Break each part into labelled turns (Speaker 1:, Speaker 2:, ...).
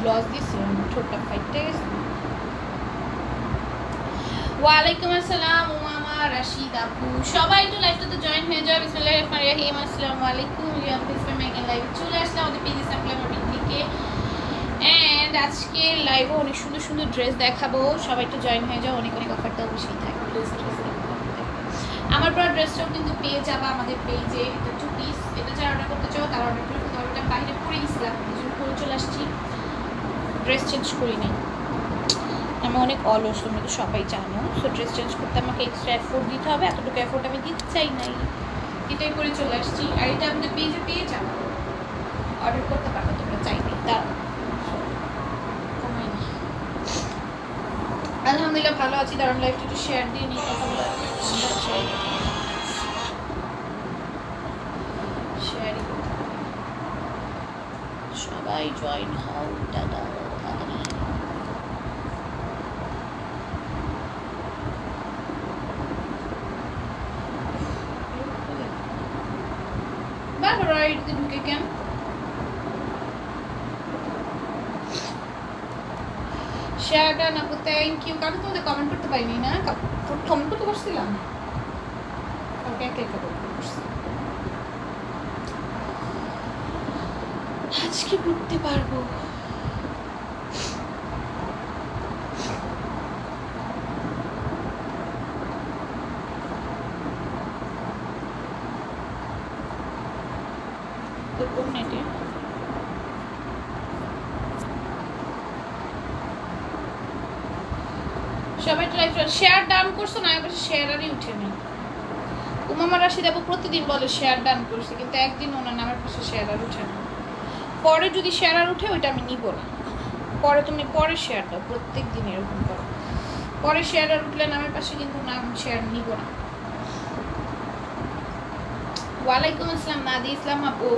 Speaker 1: Gloss দিয়েছি ঠোঁটটা ফাইটে গেছে। ওয়ালাইকুম আসসালাম উমামা রাশিদ আপু, সবাই একটু লাইভটাতে জয়েন হয়ে যাও। বিসমিল্লাহির রহমানির রহিম। আসসালামু আলাইকুম, লাইভ চলে আসলাম আমাদের পেজে সাপ্লামেন্ট থেকে। অ্যান্ড আজকে লাইভে অনেক সুন্দর সুন্দর ড্রেস দেখাবো, সবাই একটু জয়েন হয়ে যাও। অনেক অনেক অফারটাও বেশি থাকবে। আমার পর ড্রেসটাও কিন্তু পেয়ে যাবা আমাদের পেজে। এটা 2 পিস, এটা যারা অর্ডার করতে চাও তারা অর্ডার করতে পারো। এটা বাইরে পরে গেছিলাম, পরে চলে আসছি, ড্রেস চেঞ্জ করি নাই। আমি অনেক অলস, তোমরা তো সবাই জানো। সো ড্রেস চেঞ্জ করতে আমাকে এক্সট্রা এফোর্ট দিতে হবে, এতটুকু এফোর্ট আমি দিতে চাই নাই, এটাই করে চলে আসছি। আর এটা আমাদের পেজে পেয়ে যাবো, অর্ডার করতে পারবো তোমরা চাইবে। তার আলহামদুলিল্লাহ ভালো আছি। দাঁড়ান লাইভটা একটু শেয়ার দিয়ে নিই, কথাগুলো শেয়ারই করতে সবাই জয়েন হও। দাদা ঢুকে কেন শেয়ারটা না করতে থ্যাংক ইউ। কারণ তোমাদের কমেন্ট করতে পারিনি না, কমেন্ট করতে পারছিলাম ওকে একে একে করছি। আজকে বুঝতে পারবো। সবাই লাইভ শেয়ার ডান করছো না, এবার শেয়ার আরই উঠে নেই। উমামা রাশিদ আপু প্রতিদিন বলে শেয়ার ডান করছে, কিন্তু একদিন ওনার নামের পাশে শেয়ার আর উঠে না। পরে যদি শেয়ার আর উঠে ওইটা আমি নিব না, পরে তুমি পরে শেয়ার দাও, প্রত্যেক দিন এরকম করো। পরে শেয়ার আর উঠলে নামের পাশে কিন্তু নাম শেয়ার নিব না। ওয়ালাইকুম আসসালাম নাদি ইসলাম আপু।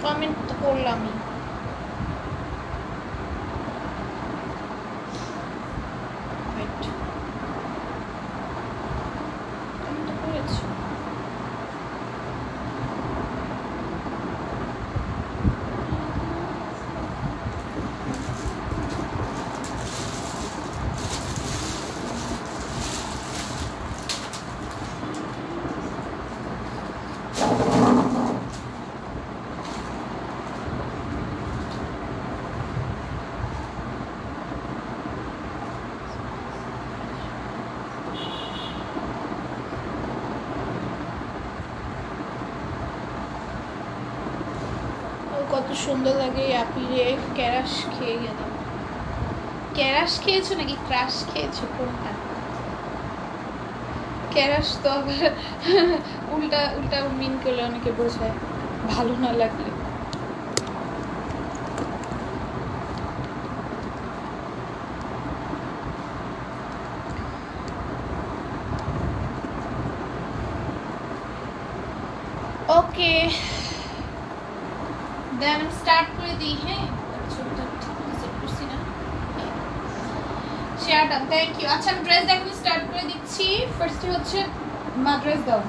Speaker 1: কমেন্ট তো করলামই। কত সুন্দর লাগে আপিরে। ক্যারাশ খেয়ে গেলাম। ক্যারাশ খেয়েছো নাকি ক্রাশ খেয়েছো, কোনটা? ক্যারাশ তো আবার উল্টা উল্টা মিন করলে অনেকে বোঝায় ভালো না লাগলে। ওকে দেন স্টার্ট করে দিই। হ্যাঁ শেয়ারটা থ্যাংক ইউ। আচ্ছা আমি ড্রেস দেখানো স্টার্ট করে দিচ্ছি। ফার্স্টে হচ্ছে মা ড্রেস দাও।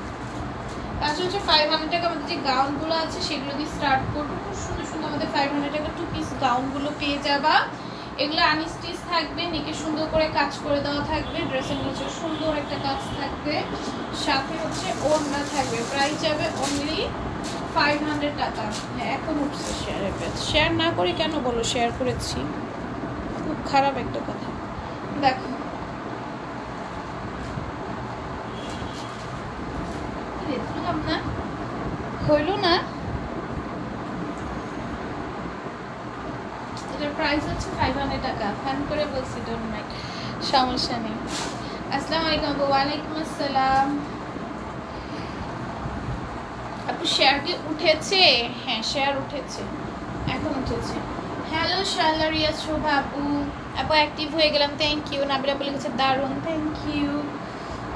Speaker 1: আচ্ছা হচ্ছে 500 টাকা আমাদের যে গাউনগুলো আছে সেগুলো দিয়ে স্টার্ট করবো। খুব সুন্দর সুন্দর আমাদের 500 টাকা 2 পিস গাউনগুলো পেয়ে যাবা। এগুলো আনস্টিচ থাকবে, নেকে সুন্দর করে কাজ করে দেওয়া থাকবে, ড্রেসের নিচে সুন্দর একটা কাজ থাকবে, সাথে হচ্ছে ওড়না থাকবে। প্রাইস যাবে অনলি 500 টাকা। হ্যাঁ এখন উঠছে শেয়ারের পেজ। শেয়ার না করি কেন বলো, শেয়ার করেছি, খুব খারাপ একটা কথা। দেখো না হইল না, এটার প্রাইস হচ্ছে 500 টাকা। ফ্যান করে বলছি, ডোন্ট মাইন্ড, সমস্যা নেই। আসসালামু আলাইকুম। ওয়ালাইকুম আসসালাম আপু। শেয়ার কি উঠেছে? হ্যাঁ শেয়ার উঠেছে, এখন উঠেছে। হ্যালো শালারিয়া শোভা আপু। আপু অ্যাক্টিভ হয়ে গেলাম, থ্যাংক ইউ। নাবিলা বলে গেছে দারুণ, thank you.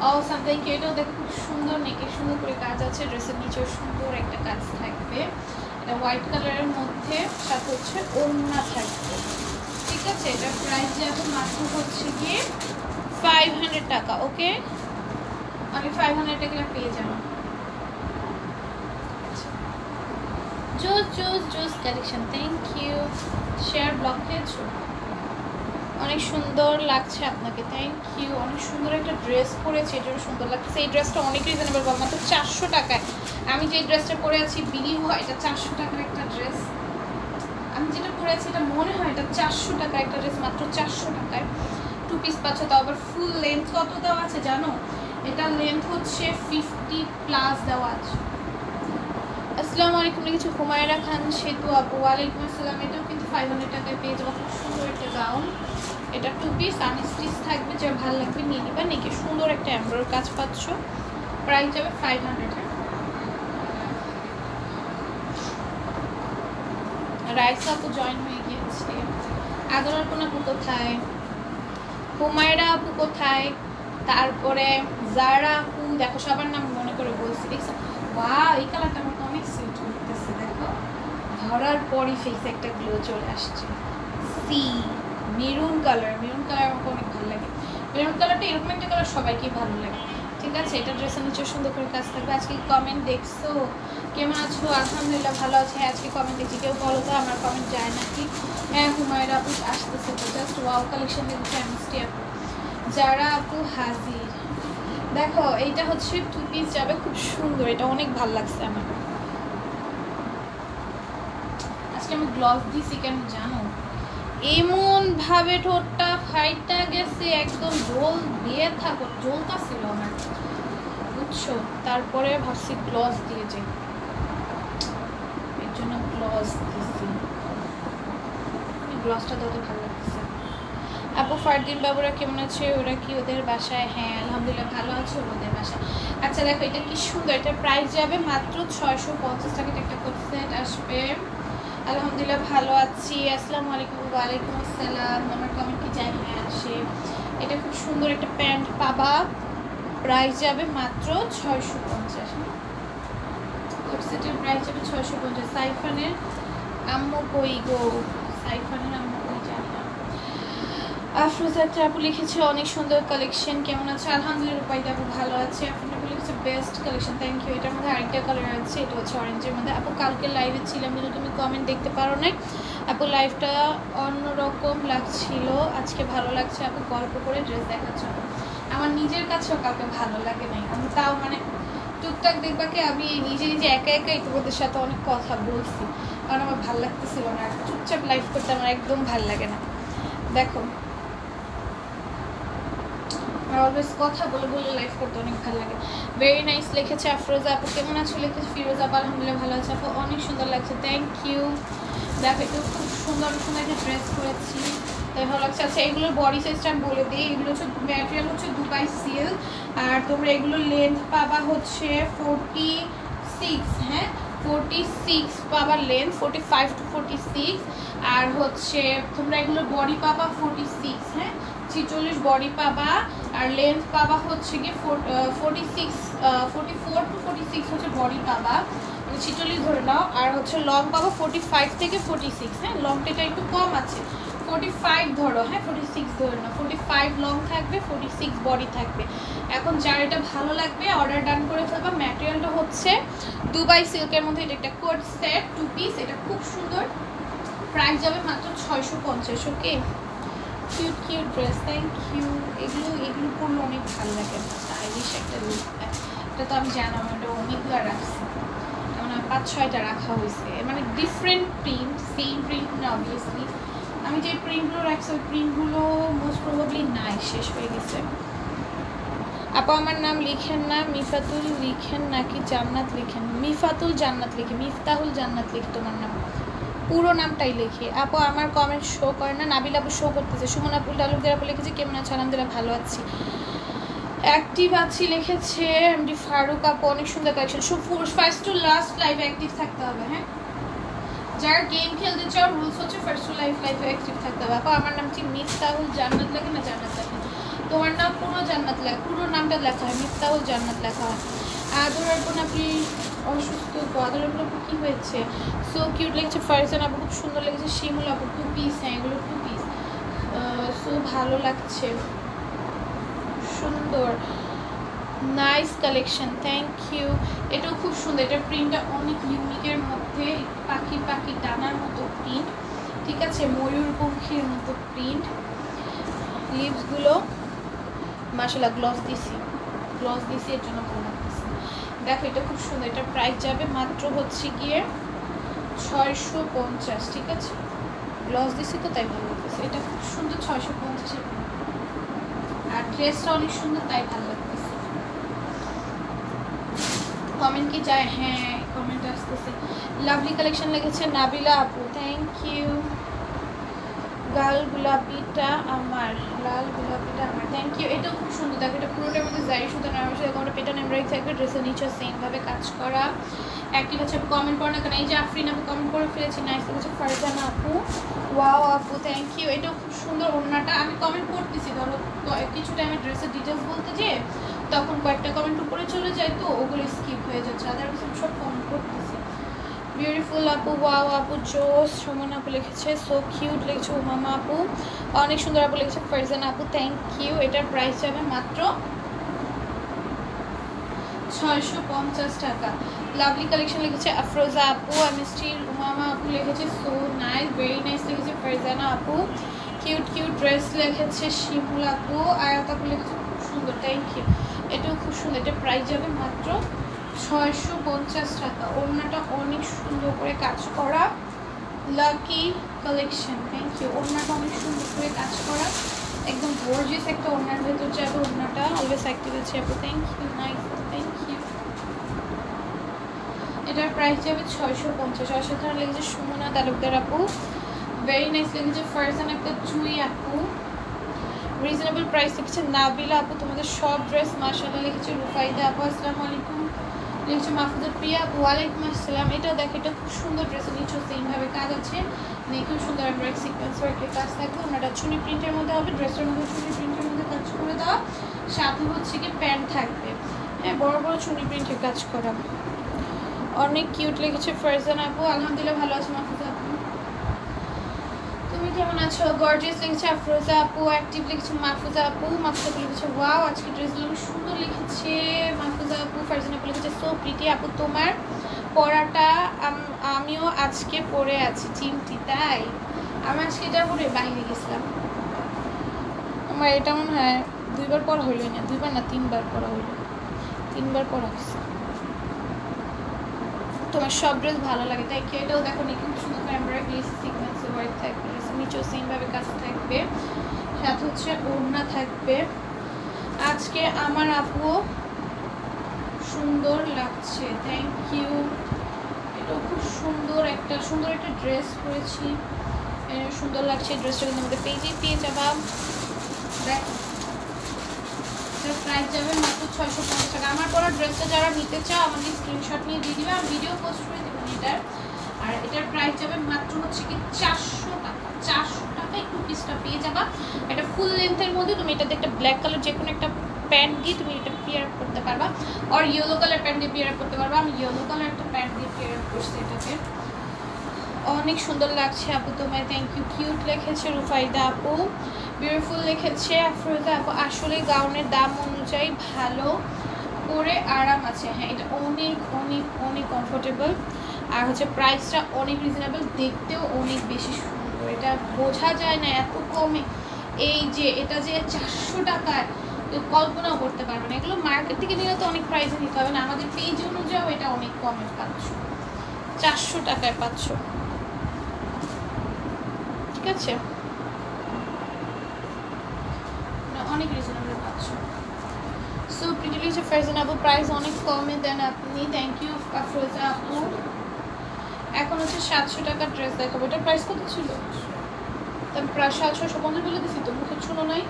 Speaker 1: Awesome, thank you. এটাও দেখো খুব সুন্দর, নেকে সুন্দর করে কাজ আছে, ড্রেসের নিচেও সুন্দর একটা কাজ থাকবে। এটা হোয়াইট কালারের মধ্যে, সাথে হচ্ছে ওড়না থাকবে, ঠিক আছে। এটা প্রাইস যাবে মাত্র হচ্ছে গিয়ে 500 টাকা। ওকে, আমি 500 টাকা পেয়ে যাবো। জোস জোস জোস collection, thank you. Share blog পেয়েছো, অনেক সুন্দর লাগছে আপনাকে, থ্যাংক ইউ। অনেক সুন্দর একটা ড্রেস পরেছে, এটাও সুন্দর লাগছে। এই ড্রেসটা অনেক রিজনেবল, মাত্র 400 টাকায়। আমি যে ড্রেসটা পরে আছি বিলিভ হয় এটা 400 টাকার একটা ড্রেস। আমি যেটা পরে আছি এটা মনে হয় এটা 400 টাকার একটা ড্রেস, মাত্র 400 টাকায়। 2 পিস পাচ্ছ, তাও আবার ফুল লেন্থ কত দেওয়া আছে জানো? এটা লেন্থ হচ্ছে 50+ দেওয়া আছে। আসসালামু আলাইকুম লিখেছি হুমায়রা খান সেতু আপু। ওয়ালাইকুম আসসালাম। এটাও কিন্তু 500 টাকায় পেয়ে যাবো, খুব সুন্দর একটা গাউন। এটা 2 পিস আনস্টিচ থাকবে, যা ভালো লাগবে নিয়ে নিবা। নেকে সুন্দর একটা এমব্রয়ডারি কাজ পাচ্ছ, প্রাইস যাবে 500। রাইসা আপু জয়েন হয়ে গিয়েছে। আদরার কোন আপু কোথায়? হুমায়রা আপু কোথায়? তারপরে জারা আপু, দেখো সবার নাম মনে করে বলছি, দেখছো? ওয়াও, এই কালারটা আমার অনেক সুইট লাগতেছে। দেখো ধরার পরই ফেসে একটা গ্লো চলে আসছে। See maroon colour, maroon colour আমাকে অনেক ভালো লাগে। মেরুন কালারটা এরকম একটা কালার সবাইকেই ভালো লাগে, ঠিক আছে। এটা ড্রেসের নিচে সুন্দর করে কাজ থাকবে। আজকে কমেন্ট দেখছো? কেমন আছো? আলহামদুলিল্লাহ ভালো আছে। আজকে কমেন্ট দেখছি, কেউ বলো তো আমার কমেন্ট যায় নাকি? হ্যাঁ হুমায়রা আপু আসতেছে তো, জাস্ট ওয়াও কালেকশন দেখছি। মিষ্টি আপু, যারা আপু হাজির। দেখো এইটা হচ্ছে 2 পিস যাবে, খুব সুন্দর, এটা অনেক ভালো লাগছে আমার। আজকে আমি গ্লভস দিছি কেন জানো? এমন ভাবে ঠোঁটটা ফাইটটা গেছে, একদম জল দিয়ে থাকো, জলটা ছিল আমার, বুঝছো। তারপরে ভাবছি গ্লভস দিয়ে যাই, এর জন্য গ্লভস দিছি। গ্লভসটা তো ভালো লাগছে। আপু ফারদিন বাবুরা কেমন আছে? ওরা কি ওদের বাসায়? হ্যাঁ আলহামদুলিল্লাহ ভালো আছে ওদের বাসায়। আচ্ছা দেখো এটা কি সুন্দর, এটা প্রাইস যাবে মাত্র 650 টাকা। একটা কোট সেট আসবে। আলহামদুলিল্লাহ ভালো আছি। আসসালামু আলাইকুম। ওয়ালাইকুম আসসালাম। আমার কমেন্ট কি যায়? হ্যাঁ আসে। এটা খুব সুন্দর একটা প্যান্ট পাবা, প্রাইস যাবে মাত্র 650। কোট সেটের প্রাইস যাবে 650। সাইফানের আম্মু কই গো? সাইফানের আম্মু কই জানি না। আফরোজা আপু লিখেছে অনেক সুন্দর কালেকশন, কেমন আছে? আলহামদুলিল্লাহ রূপাইদা আপু ভালো আছে। আফরোজা আপু লিখেছে বেস্ট কালেকশন, থ্যাংক ইউ। এটার মধ্যে আরেকটা কালার আছে, এটা হচ্ছে অরেঞ্জের মধ্যে। আপু কালকে লাইভে ছিলাম কিন্তু তুমি কমেন্ট দেখতে পারো নাই আপু। লাইভটা অন্যরকম লাগছিল, আজকে ভালো লাগছে আপু। গল্প করে ড্রেস দেখাচ্ছ, আমার নিজের কাছেও কাউকে ভালো লাগে নাই। আমি তাও মানে টুকটাক দেখবা কি আমি নিজে নিজে একা একাই তোমাদের সাথে অনেক কথা বলছি, কারণ আমার ভালো লাগতেছিল না। চুপচাপ লাইভ করতে আমার একদম ভালো লাগে না। দেখো অলওয়েজ কথা বলে বলে লাইভ করতে অনেক ভালো লাগে। ভেরি নাইস লিখেছে আফরোজা আপু। কেমন আছো লিখেছে ফিরোজা আপু। আলহামদুলিল্লাহ ভালো আছে আপু, অনেক সুন্দর লাগছে, থ্যাংক ইউ। দেখো এটা খুব সুন্দর সুন্দর একটা ড্রেস করেছি, তাই ভালো লাগছে। আচ্ছা এগুলোর বডি সাইজটা আমি বলে দিই। এগুলো হচ্ছে ম্যাটেরিয়াল হচ্ছে দুবাই সিল্ক, আর তোমরা এগুলো লেন্থ পাবা হচ্ছে 46, হ্যাঁ 46 পাবা লেন্থ, 45 to 46। আর হচ্ছে তোমরা এগুলোর বডি পাবা 46, হ্যাঁ 46 বডি পাবা। আর লেন্থ পাবা হচ্ছে গিয়ে 46, 44 to 46 হচ্ছে বডি পাবা, মানে 46 ধরে নাও। আর হচ্ছে লং পাবা 45 থেকে 46, হ্যাঁ লংটা এটা একটু কম আছে, 45 ধরো, হ্যাঁ 46 ধরে নাও। 45 লং থাকবে, 46 বডি থাকবে। এখন যার এটা ভালো লাগবে অর্ডার ডান করে ফেলবা। ম্যাটেরিয়ালটা হচ্ছে দুবাই সিল্কের মধ্যে, এটা একটা কোট সেট 2 পিস, এটা খুব সুন্দর, প্রাইস যাবে মাত্র 650। Okay cute cute dress, thank you. এগুলো পরলে অনেক ভালো লাগে, স্টাইলিশ একটা লুক। এটা তো আমি জানাম, এটা অনেকগুলো রাখছি, মানে 5-6টা রাখা হয়েছে, মানে ডিফারেন্ট প্রিন্ট, সেম প্রিন্ট না অবভিয়াসলি। আমি যে প্রিন্টগুলো রাখছি ওই প্রিন্টগুলো মোস্ট প্রবাবলি নাই, শেষ হয়ে গেছে। আপু আমার নাম লিখেন না, মিফাতুল লিখেন নাকি জান্নাত লিখেন? মিফাতুল জান্নাত লিখে, মিফতাহুল জান্নাত লিখে তোমার নাম, পুরো নামটাই লিখে। আপু আমার কমেন্ট শো করে না, নাবিল আপু শো করতেছে। সুমন আপু তালুকদার আপু লিখেছে কেমন আছে? আলহামদুলিল্লাহ ভালো আছি, অ্যাক্টিভ আছি লিখেছে এমডি ফারুক আপু। অনেক সুন্দর collection, first to last live active থাকতে হবে, হ্যাঁ যারা গেম খেলতে চাও রুলস হচ্ছে ফার্স্ট টু লাইভে অ্যাক্টিভ থাকতে হবে। আপু আমার নাম কি মিফতাহুল জান্নাত লেখে না জান্নাত লেখে? তোমার নাম পুরো জান্নাত লেখা, পুরো নামটা লেখা হয়, মিফতাহুল জান্নাত লেখা হয়। আদরাবন আপনি অসুস্থ তো, আদরাবন আপু কী হয়েছে? সো কিউট লেগেছে ফারজান আপু, খুব সুন্দর লেগেছে শিমুল আপু, 2 পিস। হ্যাঁ এগুলো 2 পিস। সো ভালো লাগছে, সুন্দর, নাইস কালেকশন, থ্যাংক ইউ। এটাও খুব সুন্দর, এটার প্রিন্টটা অনেক ইউনিকের মধ্যে, পাখি পাখি ডানার মতো প্রিন্ট, ঠিক আছে, ময়ূরপঙ্খীর মতো প্রিন্ট। লিভসগুলো মাশাআল্লাহ গ্লস দিছি এর জন্য ভালো লাগতেছে। দেখো এটা খুব সুন্দর, এটা প্রাইস যাবে মাত্র হচ্ছে গিয়ে 650, ঠিক আছে, গ্লস দিছি তো তাই ভালো লাগতেছে। এটা খুব সুন্দর 650, আর ড্রেসটা অনেক সুন্দর তাই ভালো লাগতেছে। কমেন্ট কি যায়? হ্যাঁ কমেন্ট আসতেছে। লাভলি কালেকশন লেগেছে নাবিলা আপু, থ্যাংক ইউ। লাল গোলাপিটা আমার, থ্যাংক ইউ। এটাও খুব সুন্দর, দেখো এটা পুরোটার মধ্যে যাই সুতো নামের সাথে কোনো পেটার্ন এমব্রয়ডারি থাকবে, ড্রেসের নিচে সেমভাবে কাজ করা। অ্যাক্টিভ আছে আপু, কমেন্ট করে না কেন? এই যে আফরিন আপু কমেন্ট করে ফেলেছি, নাইস হচ্ছে ফারজানা আপু, ওয়াও আপু থ্যাংক ইউ। এটাও খুব সুন্দর ওড়নাটা, আমি কমেন্ট করতেছি ধরো কিছু টাইমে ড্রেসের ডিটেলস বলতে যে তখন কয়েকটা কমেন্ট উপরে চলে যায় তো ওগুলো স্কিপ হয়ে যাচ্ছে, আদারওয়াইজ আমি সব কমেন্ট করতেছি। বিউটিফুল আপু, ওয়াও আপু, জোস, সুমন আপু লিখেছে, সো কিউট লিখেছে উমামা আপু, অনেক সুন্দর আপু লিখেছে ফারজানা আপু, থ্যাংক ইউ। এটার প্রাইস যাবে মাত্র 650 টাকা। লাভলি কালেকশন লিখেছে আফরোজা আপু, আমি স্টিল উমামা আপু লিখেছে, সো নাইস, ভেরি নাইস লিখেছে ফারজানা আপু, কিউট কিউট ড্রেস লিখেছে শিমুল আপু, আয়াত আপু লিখেছে খুব সুন্দর, থ্যাংক ইউ। এটাও খুব সুন্দর, এটার প্রাইস যাবে মাত্র 650 টাকা। ওড়নাটা অনেক সুন্দর করে কাজ করা, লাকি কালেকশন, থ্যাংক ইউ। ওড়নাটা অনেক সুন্দর করে কাজ করা, একদম গর্জিয়াস একটা ওড়নার ভেতর যাবে ওড়নাটা, অলওয়েজ অ্যাক্টিভ আছে আপু, thank you, nice, thank you. এটার প্রাইস যাবে 650। অসাধারণ লেগেছে সুমনা তালুকদার আপু, ভেরি নাইস লেগেছে ফারজান একটা জুই আপু, রিজনেবল প্রাইস লিখেছে নাবিলা আপু, তোমাদের সব ড্রেস মাশাআল্লাহ লিখেছে রুফাইদা আপু, আসসালামু আলাইকুম লিখেছে মাহফুজা প্রিয়া আপু, ওয়ালাইকুম আসসালাম। এটা দেখো এটা খুব সুন্দর ড্রেসের নিচে সেইভাবে কাজ আছে, খুব সুন্দর এমব্রয়ডারি সিকোয়েন্স ওয়ার্কের কাজ থাকবে, ওনাটা চুনি প্রিন্টের মধ্যে হবে, ড্রেসের মধ্যে চুনি প্রিন্টের মধ্যে কাজ করে দেওয়া, সাথে হচ্ছে কি প্যান্ট থাকবে, হ্যাঁ বড় বড় চুনি প্রিন্টের কাজ করা, অনেক কিউট লেগেছে ফারজান আপু, আলহামদুলিল্লাহ ভালো আছে মাহফুজা আপু, তুমি কেমন আছো? গর্জিয়াস লিখেছে আফরোজা আপু, অ্যাক্টিভ লিখেছে মাহফুজা আপু, মাহফুজা আপু লিখেছে ওয়াও আজকে ড্রেসগুলো সুন্দর লিখেছে মাহফুজা আপু, ফারজান আপু লিখেছে সো প্রিটি আপু, তোমার পরাটা আমিও আজকে পরে আছি চিমটি, তাই আমি আজকে এটা পরে বাইরে গেছিলাম, আমার এটা মনে হয় 2বার পরা হইল না, 2বার না 3বার পরা হইল, 3বার পরা হয়েছে। তোমার সব ড্রেস ভালো লাগে তাই কি? এটাও দেখো নি খুব সুন্দর এমব্রয়ডারি সিকোয়েন্স ওয়ার্ক থাকবে, নিচেও সেমভাবে কাজ থাকবে, সাথে হচ্ছে ওড়না থাকবে। আজকে আমার আপু সুন্দর লাগছে, থ্যাংক ইউ। এটাও খুব সুন্দর একটা ড্রেস পরেছি, সুন্দর লাগছে ড্রেসটা, কিন্তু আমাদের পেজেই পেয়ে যাবা। দেখ প্রাইস যাবে মাত্র 650 টাকা। আমার পরা ড্রেসটা যারা নিতে চাও আমাকে স্ক্রিনশট নিয়ে দিয়ে দিবে, আর ভিডিও পোস্ট করে দেবেন এটার। আর এটার প্রাইস যাবে মাত্র হচ্ছে কি 400 টাকা, 400 টাকা একটু পিসটা পেয়ে যাবা। এটা ফুল লেন্থের মধ্যে, তুমি এটাতে একটা ব্ল্যাক কালার যে কোনো একটা প্যান্ট দিয়ে তুমি এটা পেয়ার আপ করতে পারবা, আর ইয়েলো কালার প্যান্ট দিয়ে পেয়ার আপ করতে পারবা। আমি ইয়েলো কালার একটা প্যান্ট দিয়ে পেয়ার আপ করছি এটাকে, অনেক সুন্দর লাগছে আপু তোমায়, থ্যাংক ইউ। কিউট লিখেছে রুফাইদা আপু, বিউটিফুল লিখেছে আফরোজা আপু, আসলে গাউনের দাম অনুযায়ী ভালো করে আরাম আছে, হ্যাঁ এটা অনেক অনেক অনেক কমফোর্টেবল, আর হচ্ছে প্রাইসটা অনেক রিজনেবল, দেখতেও অনেক বেশি সুন্দর, এটা বোঝা যায় না এত কমে। এই যে এটা যে 400 টাকায় কল্পনাও করতে পারবে না, এগুলো মার্কেট থেকে নিলে তো অনেক প্রাইসে নিতে হবে না, আমাদের পেজ অনুযায়ী এটা অনেক কমে পাচ্ছ, 400 টাকায় পাচ্ছ, ঠিক আছে, অনেক রিজনেবল পাচ্ছ। সো প্রিটি লিখেছে ফারজানা আপু, প্রাইস অনেক কমে দেন আপনি, থ্যাংক ইউ আফরোজা আপু। এখন হচ্ছে 700 টাকার ড্রেস দেখাবো, এটার প্রাইস কত ছিল? তার প্রায় 750 বলে দিছি তো, মুখে শুনো নাই?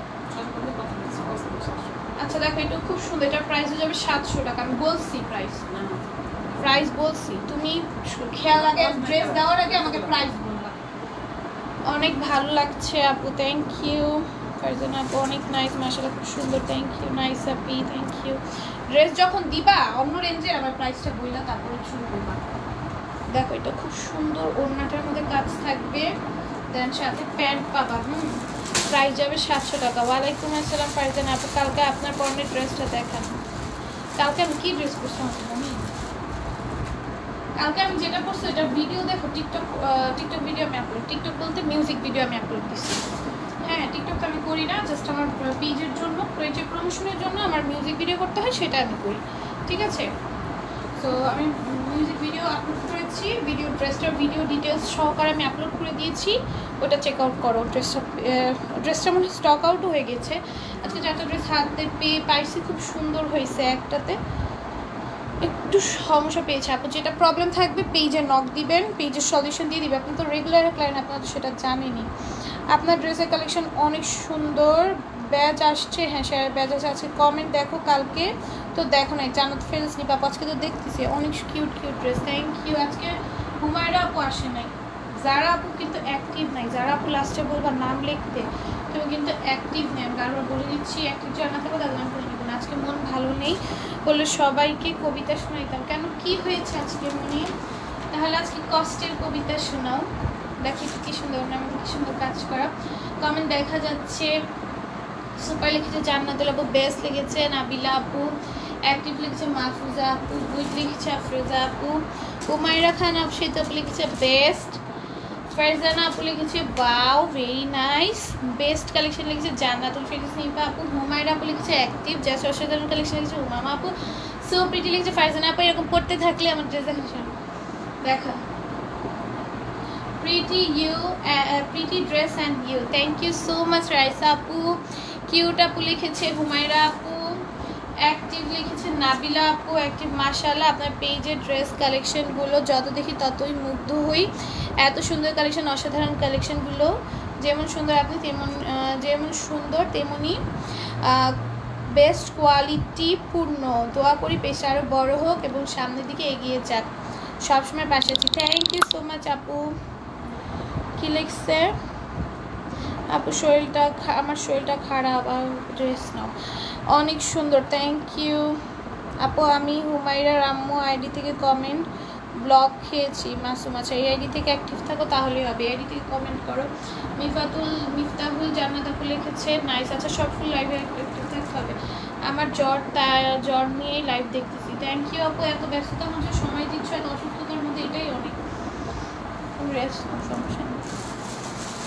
Speaker 1: আচ্ছা দেখো এটা খুব সুন্দর, এটার প্রাইস হয়ে যাবে 700 টাকা, আমি বলছি প্রাইস বলছি, তুমি খেয়াল আগে ড্রেস দেওয়ার আগে আমাকে প্রাইস বলবা। অনেক ভালো লাগছে আপু, থ্যাংক ইউ। ফারজানা আপু অনেক নাইস মাশাআল্লাহ, খুব সুন্দর। Thank you nice Api, thank you. Dress যখন দিবা অন্য রেঞ্জে আবার প্রাইসটা বইলা তারপরে শুরু করবা। দেখো এটা খুব সুন্দর, ওড়নাটার মধ্যে কাজ থাকবে, দেন সাথে প্যান্ট পাবা। প্রাইস যাবে 700 টাকা। ওয়ালাইকুম আসসালাম ফারজানা আপু, কালকে আপনার পরনের ড্রেসটা দেখান। কালকে আমি কি ড্রেস পরছিলাম আমি? কালকে আমি যেটা পরছি এটা ভিডিও দেখো, টিকটক ভিডিও আমি আপলোড, টিকটক বলতে মিউজিক ভিডিও আমি আপলোড দিচ্ছি। হ্যাঁ, টিকটক তো আমি করি না, জাস্ট আমার পেজের জন্য, পেজের প্রমোশনের জন্য আমার মিউজিক ভিডিও করতে হয়, সেটা আমি করি। ঠিক আছে, তো আমি মিউজিক ভিডিও আপলোড করেছি, ভিডিও ড্রেসটার ভিডিও ডিটেলস সহকারে আমি আপলোড করে দিয়েছি, ওটা চেক আউট করো। ড্রেসটা মানে স্টক আউটও হয়ে গেছে। আজকে চারটা ড্রেস হাতে পেয়ে পাইছি, খুব সুন্দর হয়েছে। একটাতে একটু সমস্যা পেয়েছে আপু, যেটা প্রবলেম থাকবে পেজে নক দিবেন, পেজের সলিউশন দিয়ে দিবে। আপনি তো রেগুলার ক্লায়েন্ট, আপনারা তো সেটা জানেনই। আপনার ড্রেসের কালেকশন অনেক সুন্দর, ব্যাচ আসছে। হ্যাঁ স্যার ব্যাচ আছে, কমেন্ট দেখো কালকে তো দেখো নাই। জানাত ফেরজ নিপা আজকে তো দেখতেছি অনেক cute cute dress. Thank you. আজকে হুমায়রা আপু আসে নাই, যারা আপু কিন্তু অ্যাক্টিভ নাই। যারা আপু লাস্টে বলবা নাম লিখতে, তুমি কিন্তু অ্যাক্টিভ নেই, আমি বারবার বলে দিচ্ছি। অ্যাক্টিভ যারা না থাকবে তাদের নাম করে নেবেন। আজকে মন ভালো নেই বলে সবাইকে কবিতা শোনাইতাম, কেন কি হয়েছে আজকে মনে? তাহলে আজকে কষ্টের কবিতা শোনাও। দেখি কি সুন্দর, আমি কি সুন্দর কাজ করা। কমেন্ট দেখা যাচ্ছে, সুপার লিখেছে জান্নাতুল আপু, বেস্ট লিখেছে নাবিলা আপু, অ্যাক্টিভ লিখেছে মাহফুজা আপু, গুড লিখেছে আফরোজা আপু, উমাইরা খান আফশিত আপু লিখেছে বেস্ট, ফারজানা আপু লিখেছে wow very nice, best collection লিখেছে জান্নাতুল ফেরদৌস নিপা আপু, হুমায়রা আপু লিখেছে অ্যাক্টিভ, জাস্ট অসাধারণ কালেকশন লিখেছে উমামা আপু, সো প্রিটি লিখেছে ফারজানা আপু। এরকম পড়তে থাকলে আমার ড্রেস দেখা pretty you, pretty dress and you, thank you so much Raisa আপু, কিউট আপু লিখেছে হুমায়রা আপু, অ্যাক্টিভ লিখেছে নাবিলা আপু, অ্যাক্টিভ। মাশাআল্লাহ আপনার পেজের ড্রেস কালেকশনগুলো যত দেখি ততই মুগ্ধ হই, এত সুন্দর কালেকশন, অসাধারণ কালেকশনগুলো। যেমন সুন্দর আপনি যেমন সুন্দর তেমনই বেস্ট কোয়ালিটি পূর্ণ। দোয়া করি পেজটা আরও বড় হোক এবং সামনের দিকে এগিয়ে যাক, সবসময় পাশে আছি। থ্যাংক ইউ সো মাচ আপু। কি লিখছে আপু, শরীরটা আমার শরীরটা খারাপ, আর ড্রেস নাও অনেক সুন্দর। থ্যাংক ইউ আপু। আমি হুমায়রা রাম্মু আইডি থেকে কমেন্ট ব্লক খেয়েছি মাসুম। আচ্ছা এই আইডি থেকে অ্যাক্টিভ থাকো তাহলেই হবে, আইডি থেকে কমেন্ট করো। মিফতাহুল জান্নাত আপু লিখেছে নাইস। আচ্ছা সব ফুল লাইভে অ্যাক্টিভ থাকতে হবে, আমার জ্বর নিয়েই লাইভ দেখতেছি। থ্যাংক ইউ আপু, এত ব্যস্ততার মধ্যে সময় দিচ্ছ, এত অসুস্থতার মধ্যে, এটাই অনেক রেস্ট, সমস্যা নেই।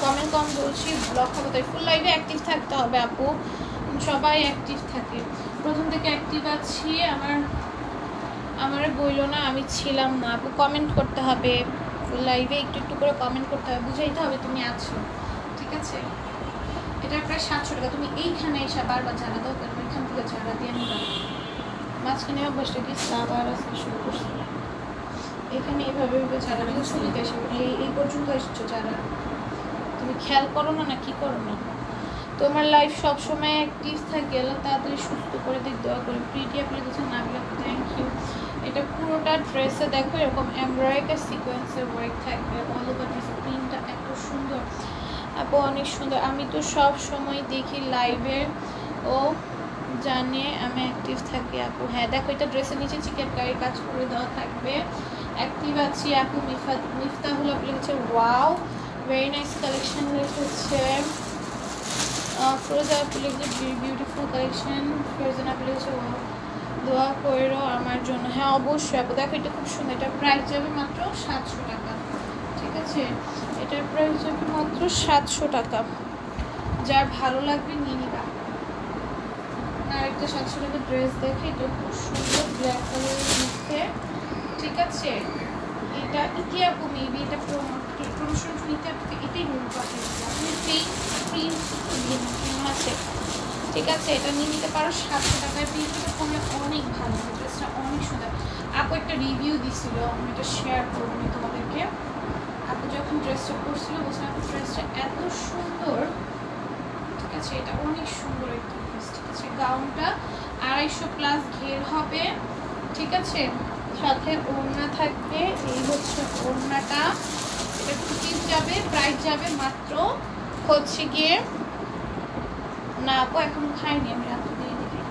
Speaker 1: কমেন্ট কম বলছি, ব্লক হবে, তাই ফুল লাইভে অ্যাক্টিভ থাকতে হবে আপু, সবাই অ্যাক্টিভ থাকে। প্রথম থেকে অ্যাক্টিভ আছি, আমার বইল না আমি ছিলাম না আপু। কমেন্ট করতে হবে ফুল লাইভে, একটু একটু করে কমেন্ট করতে হবে, বুঝাইতে হবে তুমি আছো। ঠিক আছে, এটা প্রায় 700 টাকা। তুমি এইখানে এসে বারবার ঝাড়া দাও, কারণ এখান থেকে ঝাড়া দিয়ে নিলাম। মাঝখানে অভ্যাসটা কি আবার আজকে শুরু করছি, এখানে এইভাবে ঝাড়া দিলে সুবিধা এসে এই পর্যন্ত এসেছো ঝাড়া। তুমি খেয়াল করো না কি করো না, তোমার লাইফ সবসময় অ্যাক্টিভ থাকে, আল্লাহ তাড়াতাড়ি সুস্থ করে দিক, দোয়া করি। Pretty application Nabila, thank you. এটা পুরোটা ড্রেসে দেখো এরকম এমব্রয়ডারি সিকোয়েন্সের ওয়ার্ক থাকবে, অল ওভার ড্রেস। প্রিন্টটা এত সুন্দর আপু, অনেক সুন্দর। আমি তো সব সময় দেখি লাইভে, ও জানে আমি অ্যাক্টিভ থাকি আপু। হ্যাঁ দেখো এটা ড্রেসের নিচে চিকেন কারি কাজ করে দেওয়া থাকবে, অ্যাক্টিভ আছি আপু। মিফতাহুল আপু লিখেছে ওয়াও ভেরি নাইস কালেকশন লিখেছে। ফিরোজা আপু লিখেছে বিউটিফুল কালেকশন। ফিরোজা আপু লিখেছে ওয়াও দোয়া করো আমার জন্য। হ্যাঁ অবশ্যই আপু, দেখো এটা খুব সুন্দর, এটা প্রাইস যাবে মাত্র 700 টাকা। ঠিক আছে, এটার প্রাইস যাবে মাত্র 700 টাকা, যার ভালো লাগবে নিয়ে নিবা। আর একটা 700 টাকা ড্রেস দেখে, এটা খুব সুন্দর ব্ল্যাক কালারের মধ্যে। ঠিক আছে, এটা ইতিহাস মেবি এটা প্রমোশন নিতে আপনাকে এটাই মূল কথা, আপনি প্রিন্ট আছে। ঠিক আছে, এটা নিয়ে নিতে পারো 700 টাকায়, প্রিন্টটা কমলে অনেক ভালো, ড্রেসটা অনেক সুন্দর। আপু একটা রিভিউ দিছিল, আমি এটা শেয়ার করবো তোমাদেরকে। আপু যখন ড্রেসটা পরছিল বলছে আপু ড্রেসটা এত সুন্দর। ঠিক আছে, এটা অনেক সুন্দর একটা ড্রেস। ঠিক আছে, গাউনটা 250+ ঘের হবে। ঠিক আছে, সাথে ওড়না থাকবে, এই হচ্ছে ওড়নাটা। এটা টু পিস যাবে, প্রাইস যাবে মাত্র হচ্ছে গিয়ে না আপু এখন খাইনি, আমি রাত্রে দিয়ে দিই।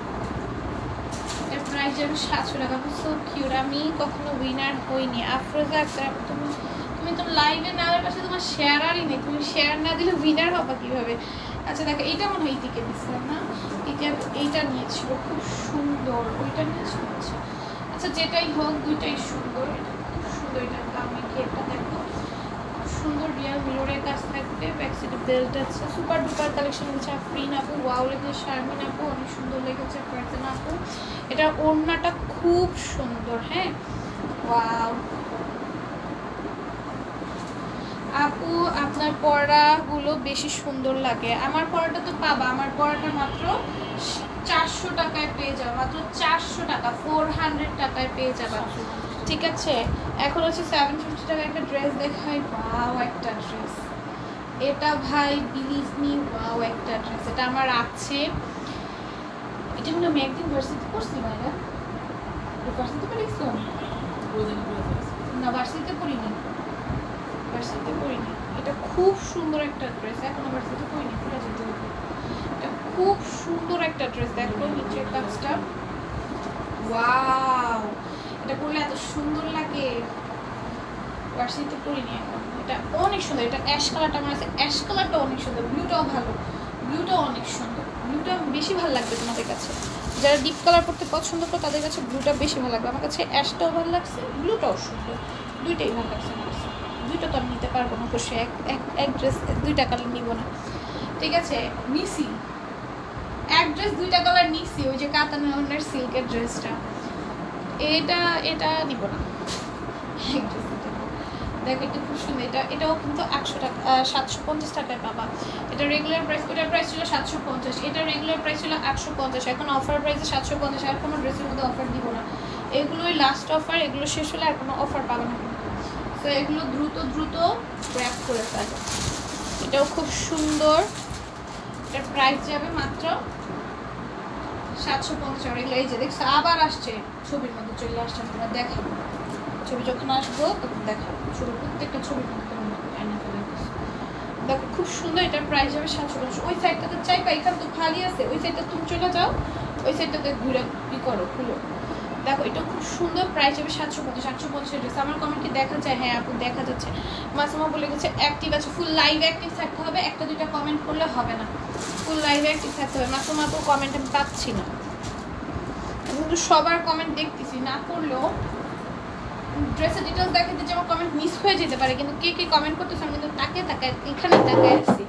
Speaker 1: এর প্রাইস যাবে 700 টাকা। So cute. আমি কখনো উইনার হইনি। আফরোজা আক্তার, তুমি তো লাইভে নামের পাশে তোমার শেয়ারই নেই, তুমি শেয়ার না দিলে উইনার হবা কিভাবে? আচ্ছা দেখো, এইটা মনে হয় ইতিকে দিচ্ছিলাম না, এইটা নিয়েছিল, খুব সুন্দর। ওইটা নিয়েছিল। আচ্ছা যেটাই হোক, দুইটাই সুন্দর। এটা খুব সুন্দর, এটার দামে কি একটা দেখো, সুন্দর রিয়াল মিররের কাজ থাকবে, ব্যাক সাইডে বেল্ট আছে। সুপার ডুপার কালেকশন হচ্ছে আফরিন আপু, ওয়াও লেগেছে শারমিন আপু, অনেক সুন্দর লেগেছে ফারজানা আপু। এটা ওড়নাটা খুব সুন্দর। হ্যাঁ ওয়াও আপু, আপনার পরাগুলো বেশি সুন্দর লাগে। আমার পরাটা তো পাবা, আমার পরাটা মাত্র 400 টাকায় পেয়ে যাবে, মাত্র 400 টাকা, 400 টাকায় পেয়ে যাবে। ঠিক আছে, এখন হচ্ছে 750 টাকা একটা ড্রেস দেখাই। ওয়াও একটা ড্রেস, এটা ভাই বিলিভ মি, ওয়াও একটা ড্রেস। এটা আমার আছে, এটা মনে আমি একদিন ভার্সিটি পড়ছি। ভাইরা ভার্সিটি পড়েছি না? ভার্সিটিতে পড়িনি, ভার্সিটিতে পড়িনি। এটা খুব সুন্দর একটা ড্রেস, এখন ভার্সিটিতে পড়িনি, পড়ে যেতে হবে। এটা খুব সুন্দর একটা ড্রেস, দেখো নিচের কাজটা, ওয়াও এটা পরলে এত সুন্দর লাগে। ভার্সিটিতে পরিনি এখন, এটা অনেক সুন্দর। এটা অ্যাশ কালারটা আমার আছে, অ্যাশ কালারটা অনেক সুন্দর, ব্লুটাও ভালো, ব্লুটাও অনেক সুন্দর। ব্লুটা বেশি ভালো লাগবে তোমাদের কাছে, যারা ডিপ কালার পরতে পছন্দ করো তাদের কাছে ব্লুটা বেশি ভালো লাগবে। আমার কাছে অ্যাশটাও ভালো লাগছে, ব্লুটাও সুন্দর, দুইটাই ভালো লাগছে আমার কাছে। দুইটা তো আমি নিতে পারবো না, অবশ্যই এক ড্রেস দুইটা কালার নিব না। ঠিক আছে, নিসি এক ড্রেস দুইটা কালার নিসি, ওই যে কাতান সিল্কের ড্রেসটা, এটা নিব না। দেখো এটা খুব সুন্দর, এটাও কিন্তু 800 টাকা, 750 টাকায় পাবা। এটা রেগুলার প্রাইস, ওটার প্রাইস ছিল 750, এটা রেগুলার প্রাইস ছিল 850, এখন অফার প্রাইসে 750। আর কোনো ড্রেসের মধ্যে অফার দিব না, এগুলোই লাস্ট অফার, এগুলো শেষ হলে আর কোনো অফার পাবে না। তো এগুলো দ্রুত র্যাপ করে ফেলো। এটাও খুব সুন্দর, এটার প্রাইস যাবে মাত্র 750 টাকা। এগুলো এই যে দেখছো আবার আসছে, ছবির মধ্যে চলে আসছে, আমরা দেখাবো, ছবি যখন আসবো তখন দেখাবো, ছবি প্রত্যেকটা ছবির মধ্যে দেখো খুব সুন্দর। এটার প্রাইস যাবে 750। ওই সাইডটাতে চাইবা, এখানে তো খালি আছে, ওই সাইডটা তুমি চলে যাও, ওই সাইডটাতে ঘুরে কি করো, খুলো। দেখো এটা খুব সুন্দর, প্রাইস যাবে 750। 750 ড্রেস। আমার কমেন্ট কি দেখা যায়? হ্যাঁ আপু দেখা যাচ্ছে। মাসুমা বলে গেছে অ্যাক্টিভ আছে, ফুল লাইভ অ্যাক্টিভ থাকতে হবে, একটা দুইটা কমেন্ট করলে হবে না, ফুল লাইভ অ্যাক্টিভ থাকতে হবে। মাসুমা আপু কমেন্ট আমি পাচ্ছি না, কিন্তু সবার কমেন্ট দেখতেছি, না করলেও ড্রেসের ডিটেলস দেখাতে যে আমার কমেন্ট মিস হয়ে যেতে পারে, কিন্তু কে কমেন্ট করতেছে আমি কিন্তু তাকে এখানে তাকায় আসছি।